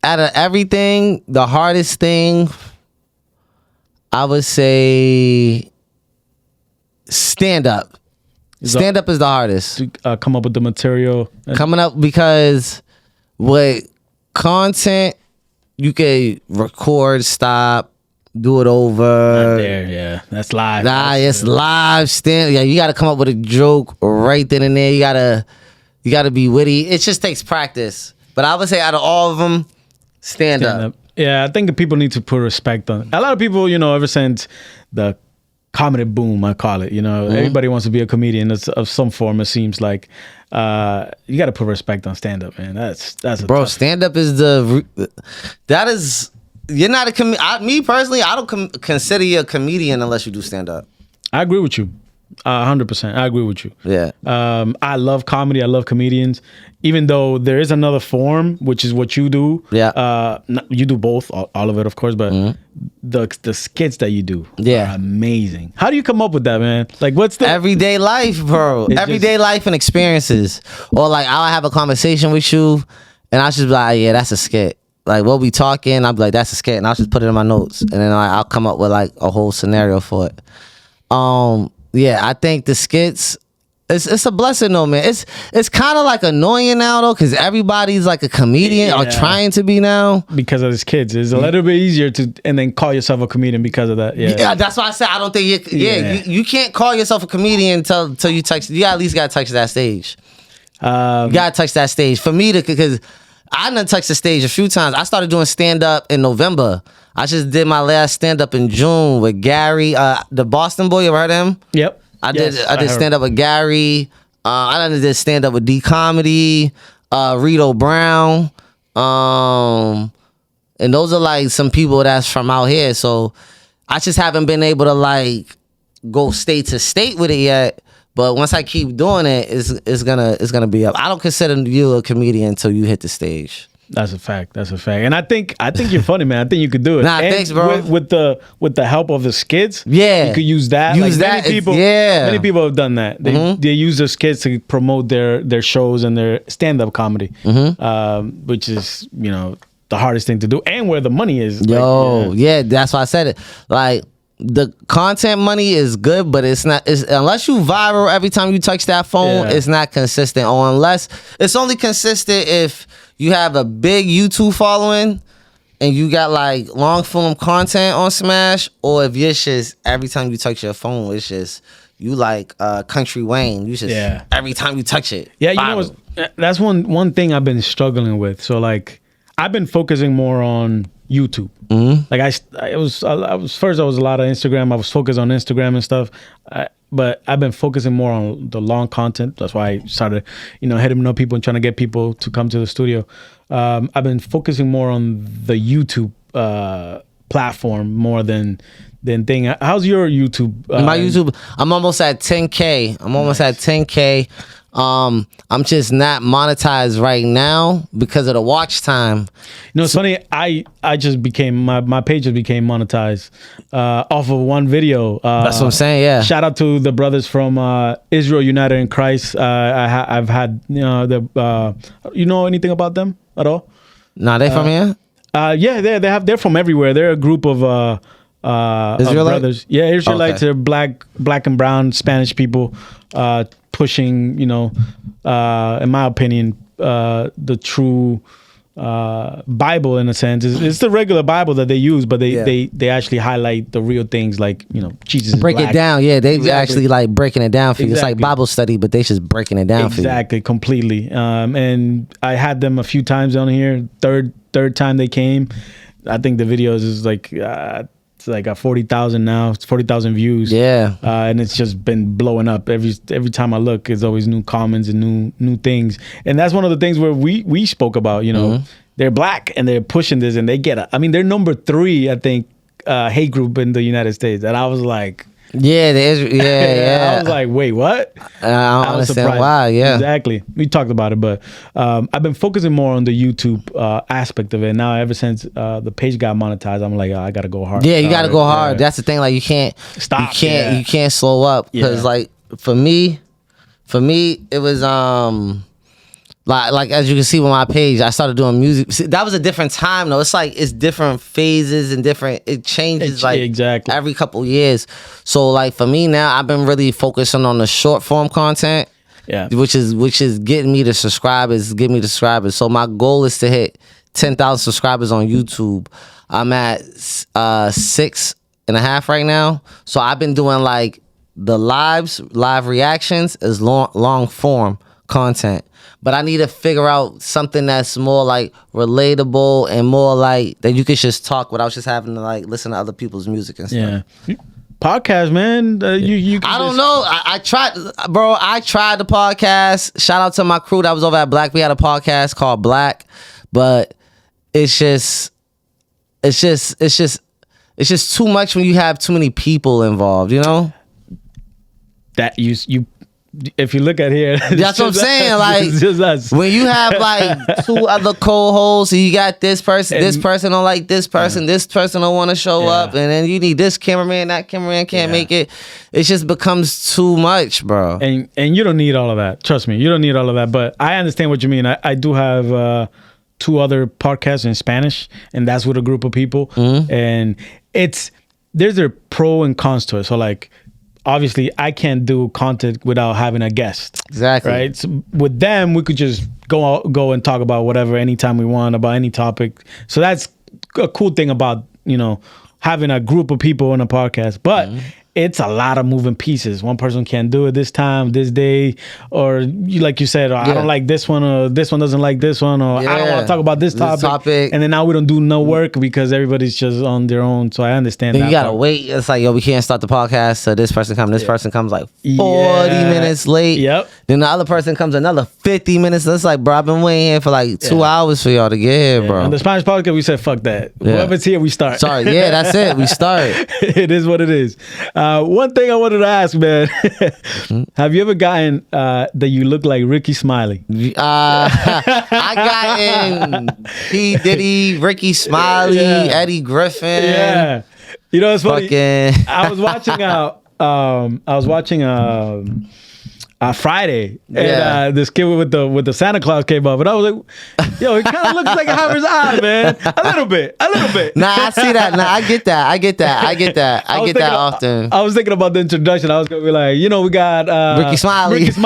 out of everything, the hardest thing, I would say stand up. Stand up is the hardest. To come up with the material. Coming up, because with content, you can record, stop, do it over. Not there, yeah. That's live. It's live. Yeah, you got to come up with a joke right then and there. You gotta be witty. It just takes practice. But I would say out of all of them, stand up. Yeah, I think the people need to put respect on it. A lot of people, ever since the comedy boom, I call it, everybody wants to be a comedian of some form, it seems like. You got to put respect on stand up, man. That's bro, stand up is you're not a comedian. Me personally, I don't consider you a comedian unless you do stand up. I agree with you. 100%. I agree with you. Yeah. I love comedy. I love comedians. Even though there is another form, which is what you do. Yeah. You do both, all of it, of course. But the skits that you do are amazing. How do you come up with that, man? Like, what's the everyday life, bro? Everyday life and experiences. Or like, I'll have a conversation with you, and I'll just be like, yeah, that's a skit. Like, we'll be talking. I'll be like, that's a skit, and I'll just put it in my notes, and then I'll come up with like a whole scenario for it. Yeah, I think the skits, it's a blessing though, man. It's kind of like annoying now though, because everybody's like a comedian or trying to be now. Because of his kids. It's a little bit easier and then call yourself a comedian because of that. Yeah, that's why I said I don't think you can't call yourself a comedian until you touch. You at least got to touch that stage. You got to touch that stage. For me, because I done touched the stage a few times. I started doing stand up in November. I just did my last stand up in June with Gary, the Boston boy. You ever heard of him? Yep. I did stand up with Gary. I did stand up with D-Comedy, Rito Brown. And those are like some people that's from out here. So I just haven't been able to like go state to state with it yet. But once I keep doing it, it's gonna be up. I don't consider you a comedian until you hit the stage. That's a fact. And I think you're funny, man. I think you could do it. Nah, thanks, bro. With the help of the skits, yeah, you could use that. Many people have done that. They use the skits to promote their shows and their stand-up comedy, which is the hardest thing to do, and where the money is. That's why I said it. Like, the content money is good, but it's not. Unless you viral every time you touch that phone, it's not consistent. Or unless it's only consistent if you have a big YouTube following and you got like long form content on Smash, or if you're just every time you touch your phone, it's just you like Country Wayne. You just every time you touch it. Yeah, that's one thing I've been struggling with. So like, I've been focusing more on YouTube. Like I was a lot of Instagram. I was focused on Instagram and stuff, but I've been focusing more on the long content. That's why I started, hitting up people and trying to get people to come to the studio. I've been focusing more on the YouTube platform more than thing. How's your YouTube? My YouTube, I'm almost at 10K. At 10K. I'm just not monetized right now because of the watch time. It's funny. I just became my page just became monetized off of one video. That's what I'm saying. Yeah. Shout out to the brothers from Israel United in Christ. I've had you know anything about them at all? Nah, they from here. Yeah, they're from everywhere. They're a group of brothers. Yeah, Israelites. Okay. They're black and brown Spanish people. Pushing, in my opinion, the true Bible in a sense. It's the regular Bible that they use, but they actually highlight the real things like, Jesus. Break it down. Yeah, they actually like breaking it down for you. It's like Bible study, but they just breaking it down for you. Exactly, completely. And I had them a few times on here. Third time they came. I think the videos is like... it's like got 40,000 now. It's 40,000 views. Yeah, and it's just been blowing up. Every time I look, there's always new comments and new things. And that's one of the things where we spoke about. they're black and they're pushing this and they get they're number 3, I think, hate group in the United States. And I was like, yeah, yeah. I was like, wait, what? I don't understand why. Yeah, exactly. We talked about it, but I've been focusing more on the YouTube aspect of it. Now, ever since the page got monetized, I'm like, I gotta go hard. Yeah, you gotta go hard. Yeah. That's the thing. Like, you can't stop. You can't slow up because, like, for me, it was Like as you can see with my page, I started doing music. See, that was a different time though. It's like it's different phases and it changes exactly every couple years. So like for me now, I've been really focusing on the short form content. Yeah. Which is getting me the subscribers, So my goal is to hit 10,000 subscribers on YouTube. I'm at 6.5 right now. So I've been doing like the live reactions as long form content. But I need to figure out something that's more like relatable and more like that you could just talk without just having to like listen to other people's music and stuff. Yeah. Podcast, man. You I don't know. I tried, bro. I tried the podcast. Shout out to my crew that was over at Black. We had a podcast called Black, but it's just too much when you have too many people involved. You know. That you. If you look at here, that's what I'm saying. Like, just us. When you have like 2 other co-hosts, you got this person, this person don't like this person, this person don't want to show up, and then you need this cameraman, that cameraman can't make it. It just becomes too much, bro. And you don't need all of that. Trust me, you don't need all of that. But I understand what you mean. I do have 2 other podcasts in Spanish, and that's with a group of people, and there's a pro and cons to it. So like, obviously, I can't do content without having a guest. Exactly. Right. So with them, we could just go and talk about whatever anytime we want about any topic. So that's a cool thing about having a group of people in a podcast. But it's a lot of moving pieces. One person can't do it this time, this day, or like you said, I don't like this one, or this one doesn't like this one, or I don't want to talk about this topic. And then now we don't do no work because everybody's just on their own. So I understand then that. You gotta wait. It's like, yo, we can't start the podcast. So this person comes. This person comes like 40 minutes late. Yep. Then the other person comes another 50 minutes. It's like, bro, I've been waiting here for like 2 hours for y'all to get here, bro. On the Spanish podcast, we said, fuck that. Whoever's here, we start. Sorry. Yeah, that's it. We start. It is what it is. One thing I wanted to ask, man. Have you ever gotten that you look like Ricky Smiley? I got in P. Diddy, Ricky Smiley, Eddie Griffin. Yeah. You know, it's funny. I was watching Friday, and this kid with the Santa Claus came up, and I was like, "Yo, it kind of looks like Harvard's eye, man. A little bit." Nah, I see that. Nah, I get that. I get that often. I was thinking about the introduction. I was gonna be like, we got Ricky Smiley. And then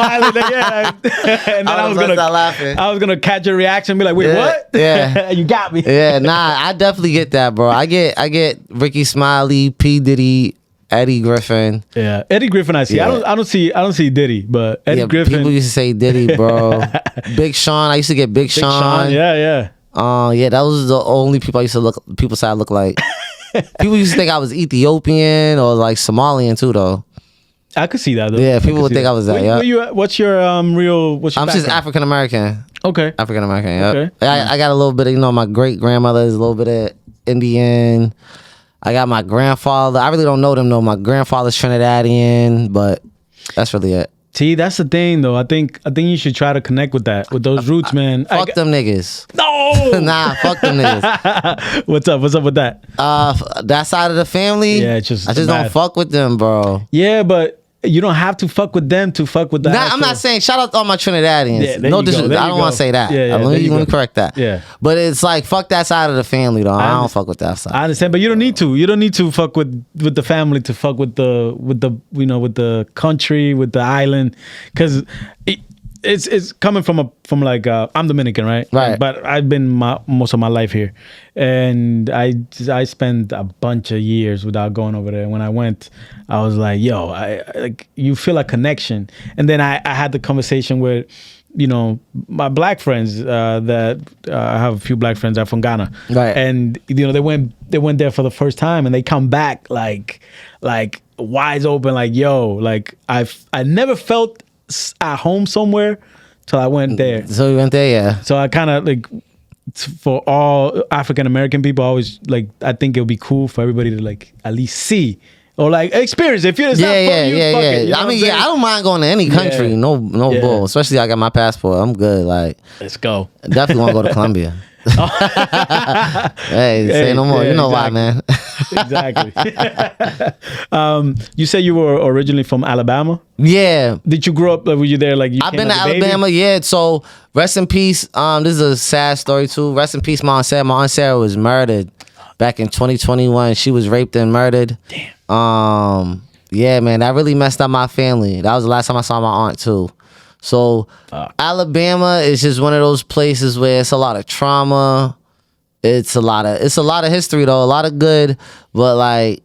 I was gonna catch your reaction and be like, "Wait, what?" Yeah, you got me. Yeah, nah, I definitely get that, bro. I get Ricky Smiley, P. Diddy, Eddie Griffin. Yeah, Eddie Griffin. I see. Yeah. I don't see Diddy, but Eddie Griffin. People used to say Diddy, bro. Big Sean. I used to get Big Sean. Yeah. Yeah, that was the only people I used to look. People said I look like. People used to think I was Ethiopian or like Somalian too, though. I could see that though. Yeah, people would think I was that. Yeah. What's your real? What's your I'm background? just African American. Okay. African American. Yeah. Okay. I got a little bit of my great grandmother is a little bit of Indian. I got my grandfather. I really don't know them though. My grandfather's Trinidadian, but that's really it. See, that's the thing though. I think you should try to connect with those roots, man. Fuck them niggas. No. Nah, fuck them niggas. What's up with that? That side of the family. Yeah, I just don't fuck with them, bro. Yeah, but you don't have to fuck with them to fuck with that. I'm not saying shout out to all my Trinidadians. Yeah, no disrespect. I don't want to say that. Yeah, let me correct that. Yeah. But it's like fuck that side of the family though. I don't fuck with that side. I understand, but you don't need to. You don't need to fuck with the family to fuck with the with the country, with the island, because it's coming from like I'm Dominican, right? Right. But I've been most of my life here, and I spent a bunch of years without going over there. When I went, I was like, yo, I like you feel a connection, and then I had the conversation with my black friends that I have a few black friends that are from Ghana, right? And they went there for the first time, and they come back like wise open, like yo, like I never felt at home somewhere till I went there. So you went there, yeah. So I kind of like for all African American people, always like I think it would be cool for everybody to like at least see or like experience. If you're I mean, I don't mind going to any country. No bull. Especially I got my passport. I'm good. Like, let's go. I definitely want to go to Colombia. Hey, say no more. You know why, man. Exactly. You said you were originally from Alabama? Yeah. Did you grow up, were you there like you I've been to Alabama, yeah. So rest in peace. This is a sad story too. Rest in peace, my Aunt Sarah. My Aunt Sarah was murdered back in 2021. She was raped and murdered. Damn. Yeah, man, that really messed up my family. That was the last time I saw my aunt too. So Alabama is just one of those places where it's a lot of trauma. It's a lot of history though, a lot of good, but like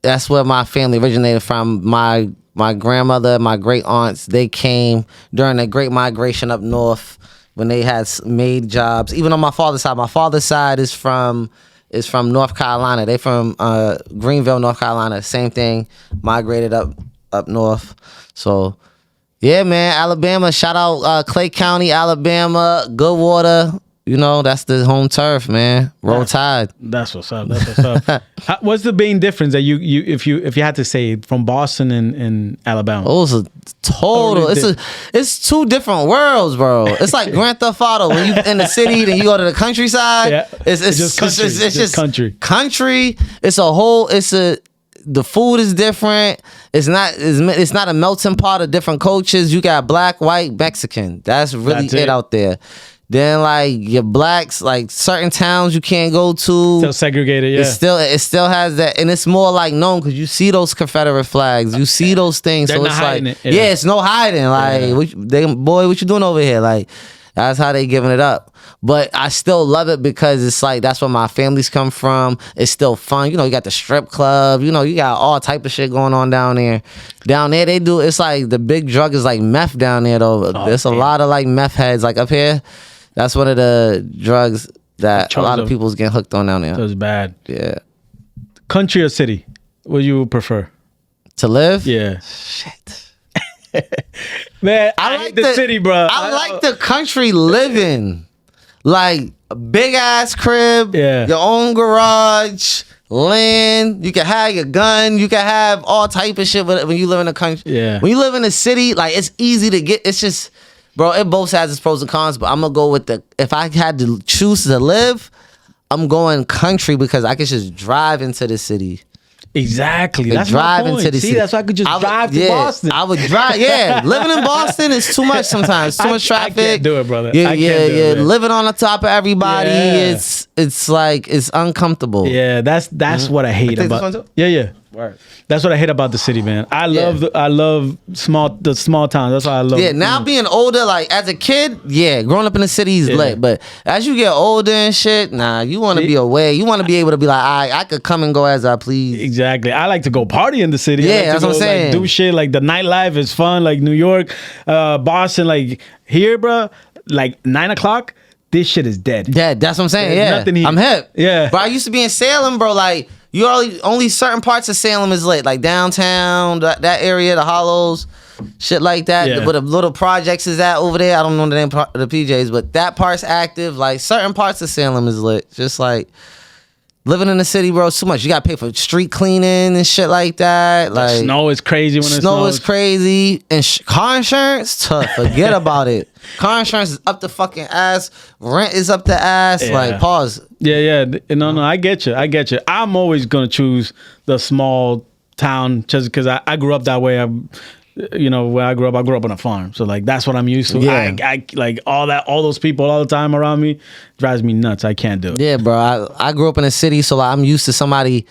that's where my family originated from. My grandmother, my great aunts, they came during the Great Migration up north when they had made jobs. Even on my father's side is from North Carolina. They from Greenville, North Carolina. Same thing, migrated up north. So yeah, man, Alabama. Shout out Clay County, Alabama. Good water. You know, that's the home turf, man. Roll Tide. That's what's up. What's the main difference that you if you had to say from Boston and Alabama? Oh, it's a total. It's two different worlds, bro. It's like Grand Theft Auto. When you in the city, then you go to the countryside. Yeah. It's just country. It's just country. Country. The food is different. It's not a melting pot of different cultures. You got black, white, Mexican. That's really it out there. Then like your blacks, like certain towns you can't go to. Still segregated, yeah. It still has that, and it's more like known because you see those Confederate flags, you see those things. They're so not it's hiding like, it, yeah. it's no hiding. Like, what you doing over here? Like, that's how they giving it up. But I still love it because it's like that's where my families come from. It's still fun. You know, you got the strip club. You know, you got all type of shit going on down there. Down there, they do. It's like the big drug is like meth down there though. There's a lot of like meth heads like up here. That's one of the drugs that a lot of people's getting hooked on down there. That was bad. Yeah. Country or city? What do you prefer? To live? Yeah. Shit. Man, I like the city, bro. I like the country living. Like a big ass crib, your own garage, land. You can have your gun. You can have all type of shit when you live in the country. Yeah. When you live in the city, like it's easy to get. It's just... Bro, it both has its pros and cons, but I'm gonna go with if I had to choose to live, I'm going country because I could just drive into the city. Exactly. That's drive into the city. That's why I could just drive to Boston. I would drive. Yeah, living in Boston is too much sometimes. Too much traffic. I can't do it, brother. Yeah. Living on the top of everybody, it's like it's uncomfortable. Yeah, that's what I hate about. Yeah. Word. That's what I hate about the city, man. I love the small towns. That's why I love. Yeah, now being older, like as a kid, growing up in the city is lit. But as you get older and shit, you want to be away. You want to be able to be like, I could come and go as I please. Exactly. I like to go party in the city. Yeah, that's what I'm saying. Like, do shit like the nightlife is fun. Like New York, Boston, like here, bro. Like 9:00. This shit is dead. Dead. That's what I'm saying. There's nothing here. I'm hip. Yeah. But I used to be in Salem, bro. Like. You only certain parts of Salem is lit, like downtown, that area, the Hollows, shit like that. Yeah. Where the little projects is at over there. I don't know the name of the PJs, but that part's active. Like certain parts of Salem is lit. Just like living in the city, bro, it's too much. You got to pay for street cleaning and shit like that. Like snow is crazy when it snows. Snow is crazy. And car insurance, tough. Forget about it. Car insurance is up the fucking ass. Rent is up the ass. Yeah. Like, pause. Yeah. No, I get you. I'm always going to choose the small town just because I grew up that way. Where I grew up on a farm. So, like, that's what I'm used to. Yeah. I like all those people all the time around me drives me nuts. I can't do it. Yeah, bro. I grew up in a city, so like, I'm used to somebody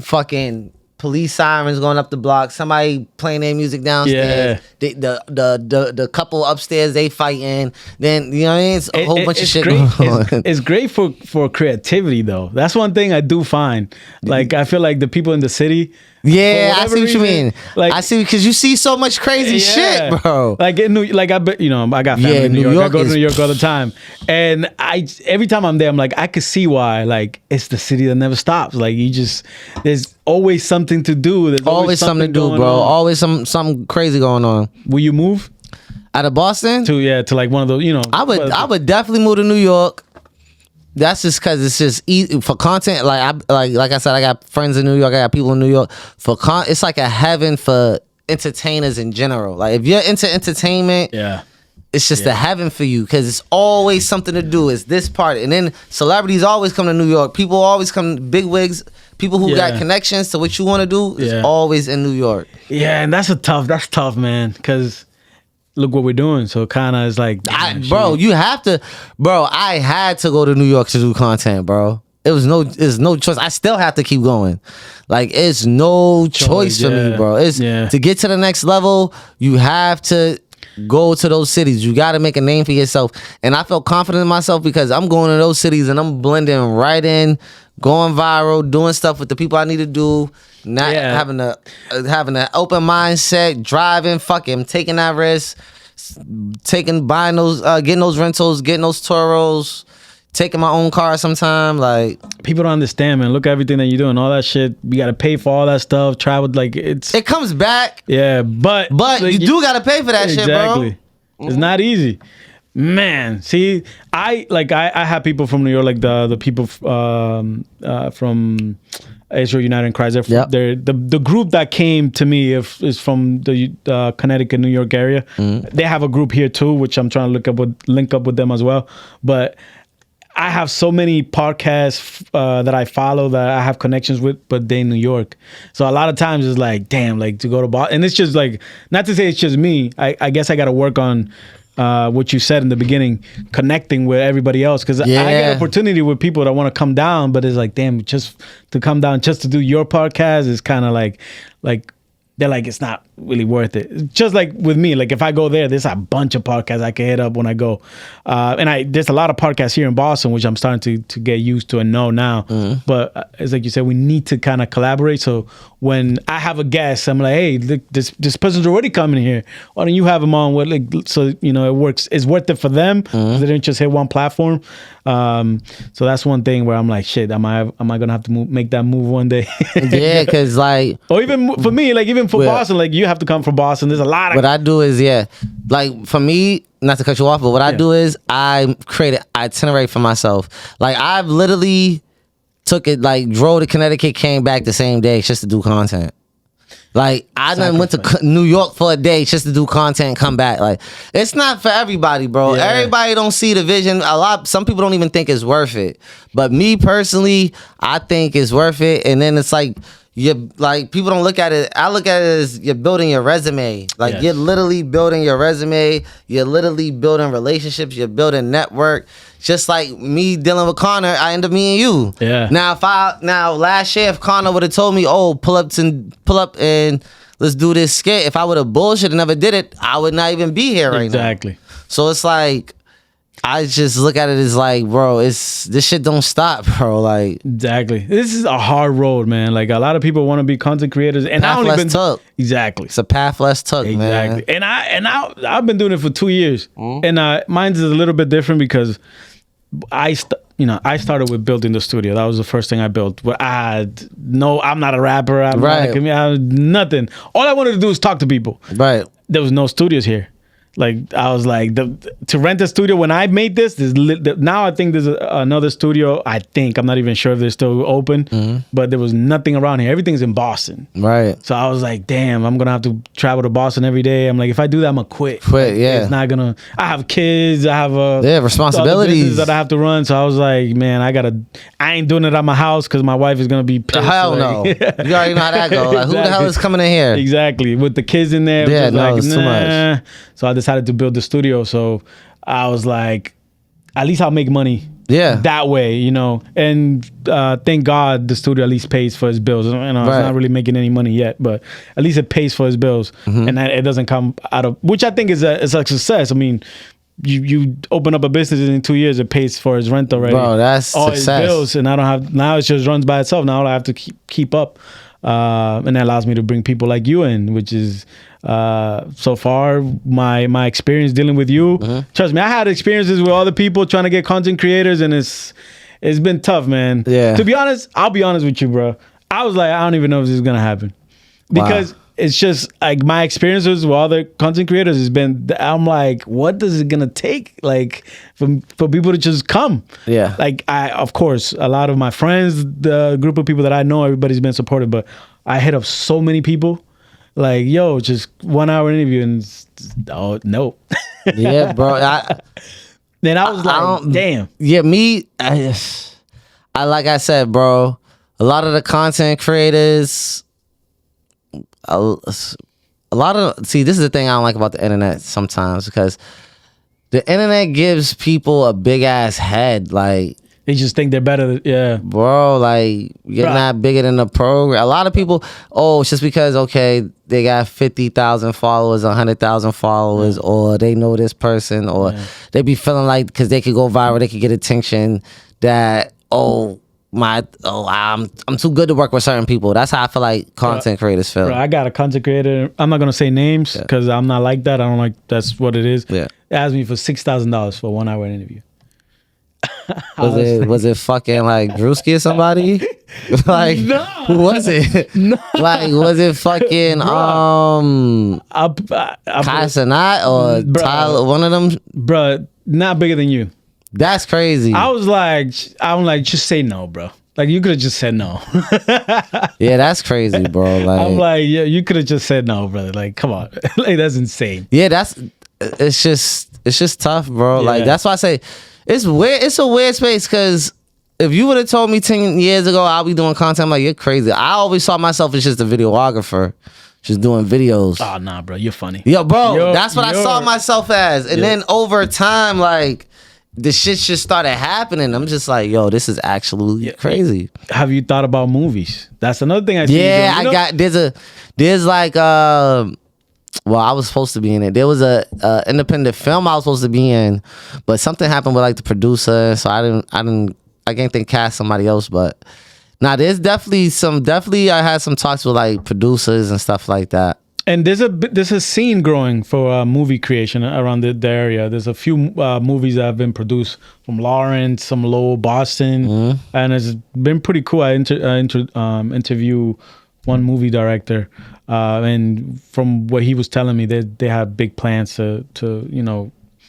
fucking police sirens going up the block, somebody playing their music downstairs. Yeah. The couple upstairs, they fighting. Then, you know what I mean? It's a whole bunch of shit going on. It's great for creativity, though. That's one thing I do find. Like, I feel like the people in the city... Yeah, I see what you mean. Like, I see, because you see so much crazy shit, bro. Like I got family in New York. I go to New York all the time, and every time I'm there, I'm like, I could see why. Like, it's the city that never stops. Like, there's always something to do. There's always something to do, bro. Always something crazy going on. Will you move out of Boston to like one of those? I would definitely move to New York. that's just because it's just easy for content. Like I said, I got friends in New York. I got people in New York. It's like a heaven for entertainers in general. Like if you're into entertainment, it's just a heaven for you because it's always something to do. It's this part, and then celebrities always come to New York. People always come, big wigs. People who got connections to what you want to do is always in New York. Yeah, and that's tough, man. Because look what we're doing. So kind of is like, you have to, bro. I had to go to New York to do content, bro. It's no choice. I still have to keep going. Like it's no choice for me, bro. It's to get to the next level. You have to go to those cities. You got to make a name for yourself. And I felt confident in myself because I'm going to those cities and I'm blending right in, going viral, doing stuff with the people I need to do. Not having an open mindset, driving, fucking taking that risk, buying those, getting those rentals, getting those Toros, taking my own car sometime. Like people don't understand, man. Look at everything that you're doing, all that shit. You got to pay for all that stuff. Travel, like it comes back. Yeah, but like, you do got to pay for that shit, bro. Exactly. It's not easy. Man, see, I have people from New York, like the people from Israel United in Christ. They're the group that came to me is from the Connecticut, New York area. They have a group here too, which I'm trying to link up with them as well. But I have so many podcasts that I follow that I have connections with, but they in New York. So a lot of times it's like, damn, like to go to Boston. And it's just like, not to say it's just me. I guess I got to work on what you said in the beginning, connecting with everybody else. Because I get opportunity with people that want to come down, but it's like, damn, just to come down, just to do your podcast is kind of like they're like, it's not really worth it. Just like with me, like if I go there, there's a bunch of podcasts I can hit up when I go. And there's a lot of podcasts here in Boston, which I'm starting to get used to and know now. But it's like you said, we need to kind of collaborate. So when I have a guest, I'm like, hey, look, this person's already coming here. Why don't you have them on? So, you know, it works. It's worth it for them. They didn't just hit one platform. So that's one thing where I'm like, shit, am I gonna have to make that move one day? Yeah, because like, or even for me, like even for Boston, like you have to come from Boston. There's a lot of what I do is like for me, not to cut you off, but what I do is I create an itinerary for myself. Like I've literally took it, like drove to Connecticut, came back the same day just to do content. Like I done went to New York for a day just to do content, come back. Like it's not for everybody, bro. Yeah. Everybody don't see the vision. Some people don't even think it's worth it. But me personally, I think it's worth it. And then it's like people don't look at it. I look at it as you're building your resume. Like you're literally building your resume. You're literally building relationships. You're building network. Just like me dealing with Connor, I end up me and you. Yeah. Now last year, if Connor would have told me, "Oh, pull up and let's do this skit," if I would have bullshit and never did it, I would not even be here right now. Exactly. So it's like I just look at it as like, bro, this shit don't stop, bro. Like exactly. This is a hard road, man. Like a lot of people want to be content creators, and path less took. Exactly. It's a path less took, man. Exactly. And I've been doing it for 2 years, and mine's is a little bit different because I started with building the studio. That was the first thing I built. But I'm not a rapper. I'm nothing. All I wanted to do was talk to people. Right. There was no studios here. Like I was like, to rent a studio when I made this. Now I think there's another studio. I think I'm not even sure if they're still open, but there was nothing around here. Everything's in Boston. Right. So I was like, damn, I'm gonna have to travel to Boston every day. I'm like, if I do that, I'm gonna quit. Yeah. It's not gonna. I have kids. I have responsibilities that I have to run. So I was like, man, I ain't doing it at my house because my wife is gonna be pissed. Hell no. You already know how that goes. Like, exactly. Who the hell is coming in here? Exactly. With the kids in there. Yeah, no, it's too much. So I decided to build the studio. So I was like, at least I'll make money. Yeah. That way, you know. And thank God the studio at least pays for his bills. You know, It's not really making any money yet, but at least it pays for his bills. And that it doesn't come out of, which I think is a success. I mean, you open up a business and in 2 years it pays for his rent already. Bro, that's all success. His bills, and I don't have, now it just runs by itself. Now I have to keep up. And that allows me to bring people like you in, which is so far my experience dealing with you. Trust me, I had experiences with other people trying to get content creators, and it's been tough, man. Yeah. To be honest, I'll be honest with you, bro. I was like, I don't even know if this is gonna happen, because it's just like my experiences with other content creators has been, I'm like, what is it gonna take like for people to just come? Yeah. Like of course, a lot of my friends, the group of people that I know, everybody's been supportive, but I hit up so many people like, yo, just 1 hour interview and oh no. Yeah, bro. Then I was like, damn. Yeah, I like I said, bro, a lot of the content creators, a lot of, see, this is the thing I don't like about the internet sometimes, because the internet gives people a big ass head. Like, they just think they're better. Yeah. Bro, like, you're not bigger than the program. A lot of people, it's just because, okay, they got 50,000 followers, 100,000 followers, or they know this person, or they be feeling like because they could go viral, they could get attention, that, I'm too good to work with certain people. That's how I feel like content creators feel. Bro, I got a content creator. I'm not going to say names because I'm not like that. I don't like, that's what it is. Yeah. They asked me for $6,000 for a 1 hour interview. Was it fucking like Drewski or somebody? Like, no. Who was it? No. Like, was it fucking Kai Cenat or Tyler? One of them, bro. Not bigger than you. That's crazy. I'm like, just say no, bro. Like, you could have just said no. Yeah, that's crazy, bro. Like, I'm like, yeah, you could have just said no, brother. Like, come on. Like, that's insane. Yeah, it's just tough, bro. Yeah. Like, that's why I say it's weird. It's a weird space, because if you would have told me 10 years ago I'll be doing content, I'm like, you're crazy. I always saw myself as just a videographer, just doing videos. Oh, nah, bro. You're funny. Yo, bro, that's what I saw myself as. And then over time, like, the shit just started happening. I'm just like, yo, this is absolutely crazy. Have you thought about movies? That's another thing I see. Yeah, I got, there's like, well, I was supposed to be in it. There was a independent film I was supposed to be in, but something happened with like the producer, so I can't think cast somebody else. But there's definitely I had some talks with like producers and stuff like that. And there's a scene growing for movie creation around the area. There's a few movies that have been produced from Lawrence, some Lowell, Boston, and it's been pretty cool. I interview one movie director, and from what he was telling me, they have big plans to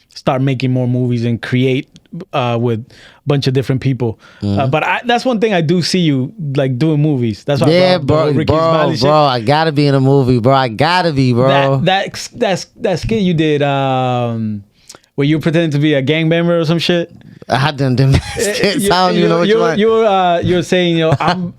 start making more movies and create with a bunch of different people. But that's one thing I do see you like doing movies. That's why bro, I gotta be in a movie, bro. I gotta be, bro. That skit you did where you pretending to be a gang member or some shit. I done them skits. I don't even know what you want. You were saying,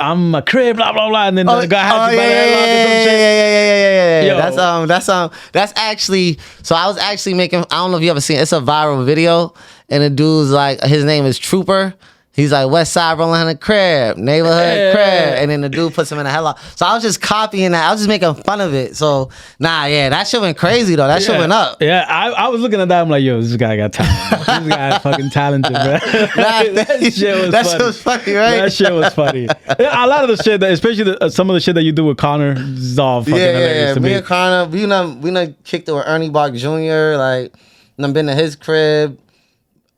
I'm a crib, blah blah blah, and then the guy had you by the headlock or some shit. Yeah. That's actually. So I was actually making. I don't know if you ever seen. It's a viral video, and the dude's like, his name is Trooper. He's like, West Side rolling in a crib, neighborhood crib. And then the dude puts him in a headlock. So I was just copying that. I was just making fun of it. So, that shit went crazy, though. That shit went up. Yeah, I was looking at that. I'm like, yo, this guy got talent. This guy is fucking talented, bro. That shit was funny, right? That shit was funny. Yeah, a lot of the shit, especially some of the shit that you do with Connor, is all fucking hilarious to me. Me and Connor, we done kicked it with Ernie Bach Jr. Like, done been to his crib.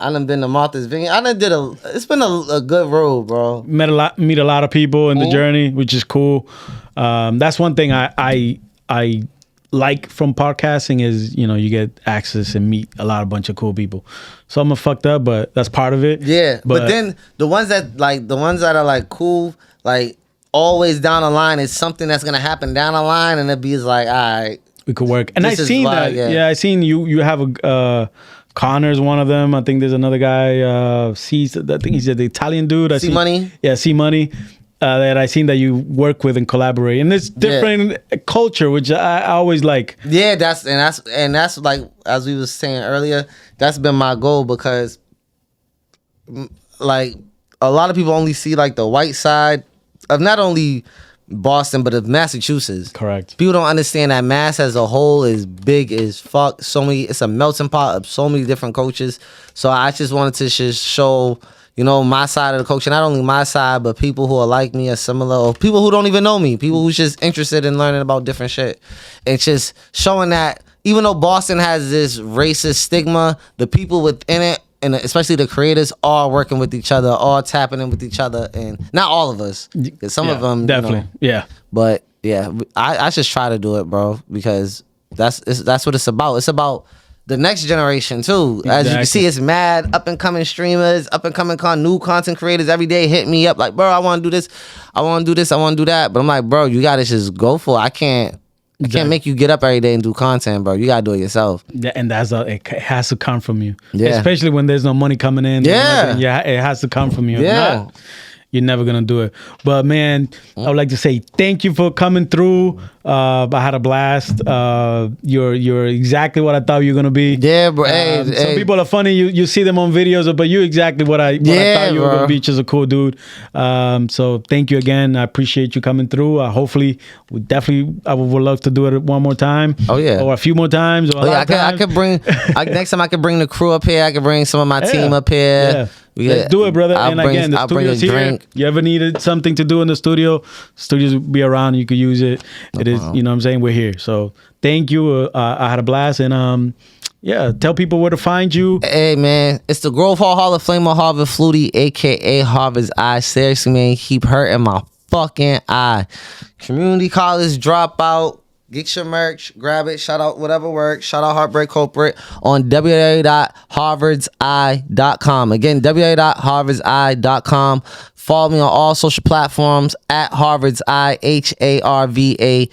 I done been to Martha's Vineyard. It's been a good road, bro. Meet a lot of people in the journey, which is cool. That's one thing I like from podcasting is, you get access and meet a bunch of cool people. So I'm fucked up, but that's part of it. Yeah, but then the ones that are like cool, like always down the line is something that's gonna happen down the line, and it be like, all right, we could work. And I seen that. Yeah, I seen you have a. Connor's one of them. I think there's another guy. I think he's the Italian dude. C-Money. Yeah, C-Money. That I seen that you work with and collaborate, and it's different culture, which I always like. Yeah, that's like, as we was saying earlier, that's been my goal, because like a lot of people only see like the white side of not only Boston, but of Massachusetts. Correct. People don't understand that Mass as a whole is big as fuck. It's a melting pot of so many different cultures. So I just wanted to just show, my side of the culture. Not only my side, but people who are like me or similar, or people who don't even know me. People who's just interested in learning about different shit. It's just showing that even though Boston has this racist stigma, the people within it, and especially the creators, are working with each other, are tapping in with each other, and not all of us, because some of them definitely, but Yeah, I just try to do it, bro, because that's what it's about. It's about the next generation too. As you can see, it's mad up and coming streamers, up and coming new content creators every day hit me up like, bro, I want to do this, I want to do this, I want to do that. But I'm like, bro, you gotta just go for it. I can't make you get up every day and do content, bro. You gotta do it yourself. Yeah, and it has to come from you. Yeah, especially when there's no money coming in. Yeah, it has to come from you. Yeah. You're never gonna do it. But man, I would like to say thank you for coming through. I had a blast. You're exactly what I thought you were gonna be. Yeah, bro. Some people are funny. You see them on videos, but you exactly what I thought you were gonna be. Just a cool dude. So thank you again. I appreciate you coming through. Hopefully, I would love to do it one more time. Oh yeah, or a few more times. Or I could bring next time. I could bring the crew up here. I could bring some of my team up here. Yeah. Let's do it, brother. Again, the studio's here. Drink. You ever needed something to do in the studios will be around. You could use it. It is, you know what I'm saying? We're here. So thank you. I had a blast. And tell people where to find you. Hey, man. It's the Grove Hall of Famer, Harvard Flutie, a.k.a. Harvard's Eye. Seriously, man. Keep hurting my fucking eye. Community college dropout. Get your merch, grab it, shout out whatever works, shout out Heartbreak Culprit on www.harvardseye.com. Again, www.harvardseye.com. Follow me on all social platforms at Harvard's Eye, HARVARDSEYE,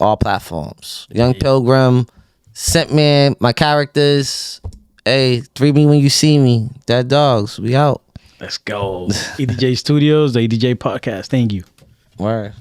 all platforms. Young Pilgrim, Scentman, my characters. Hey, 3 me when you see me. Dead Dogs, we out. Let's go. E.D.J. Studios, the E.D.J. Podcast. Thank you. Word.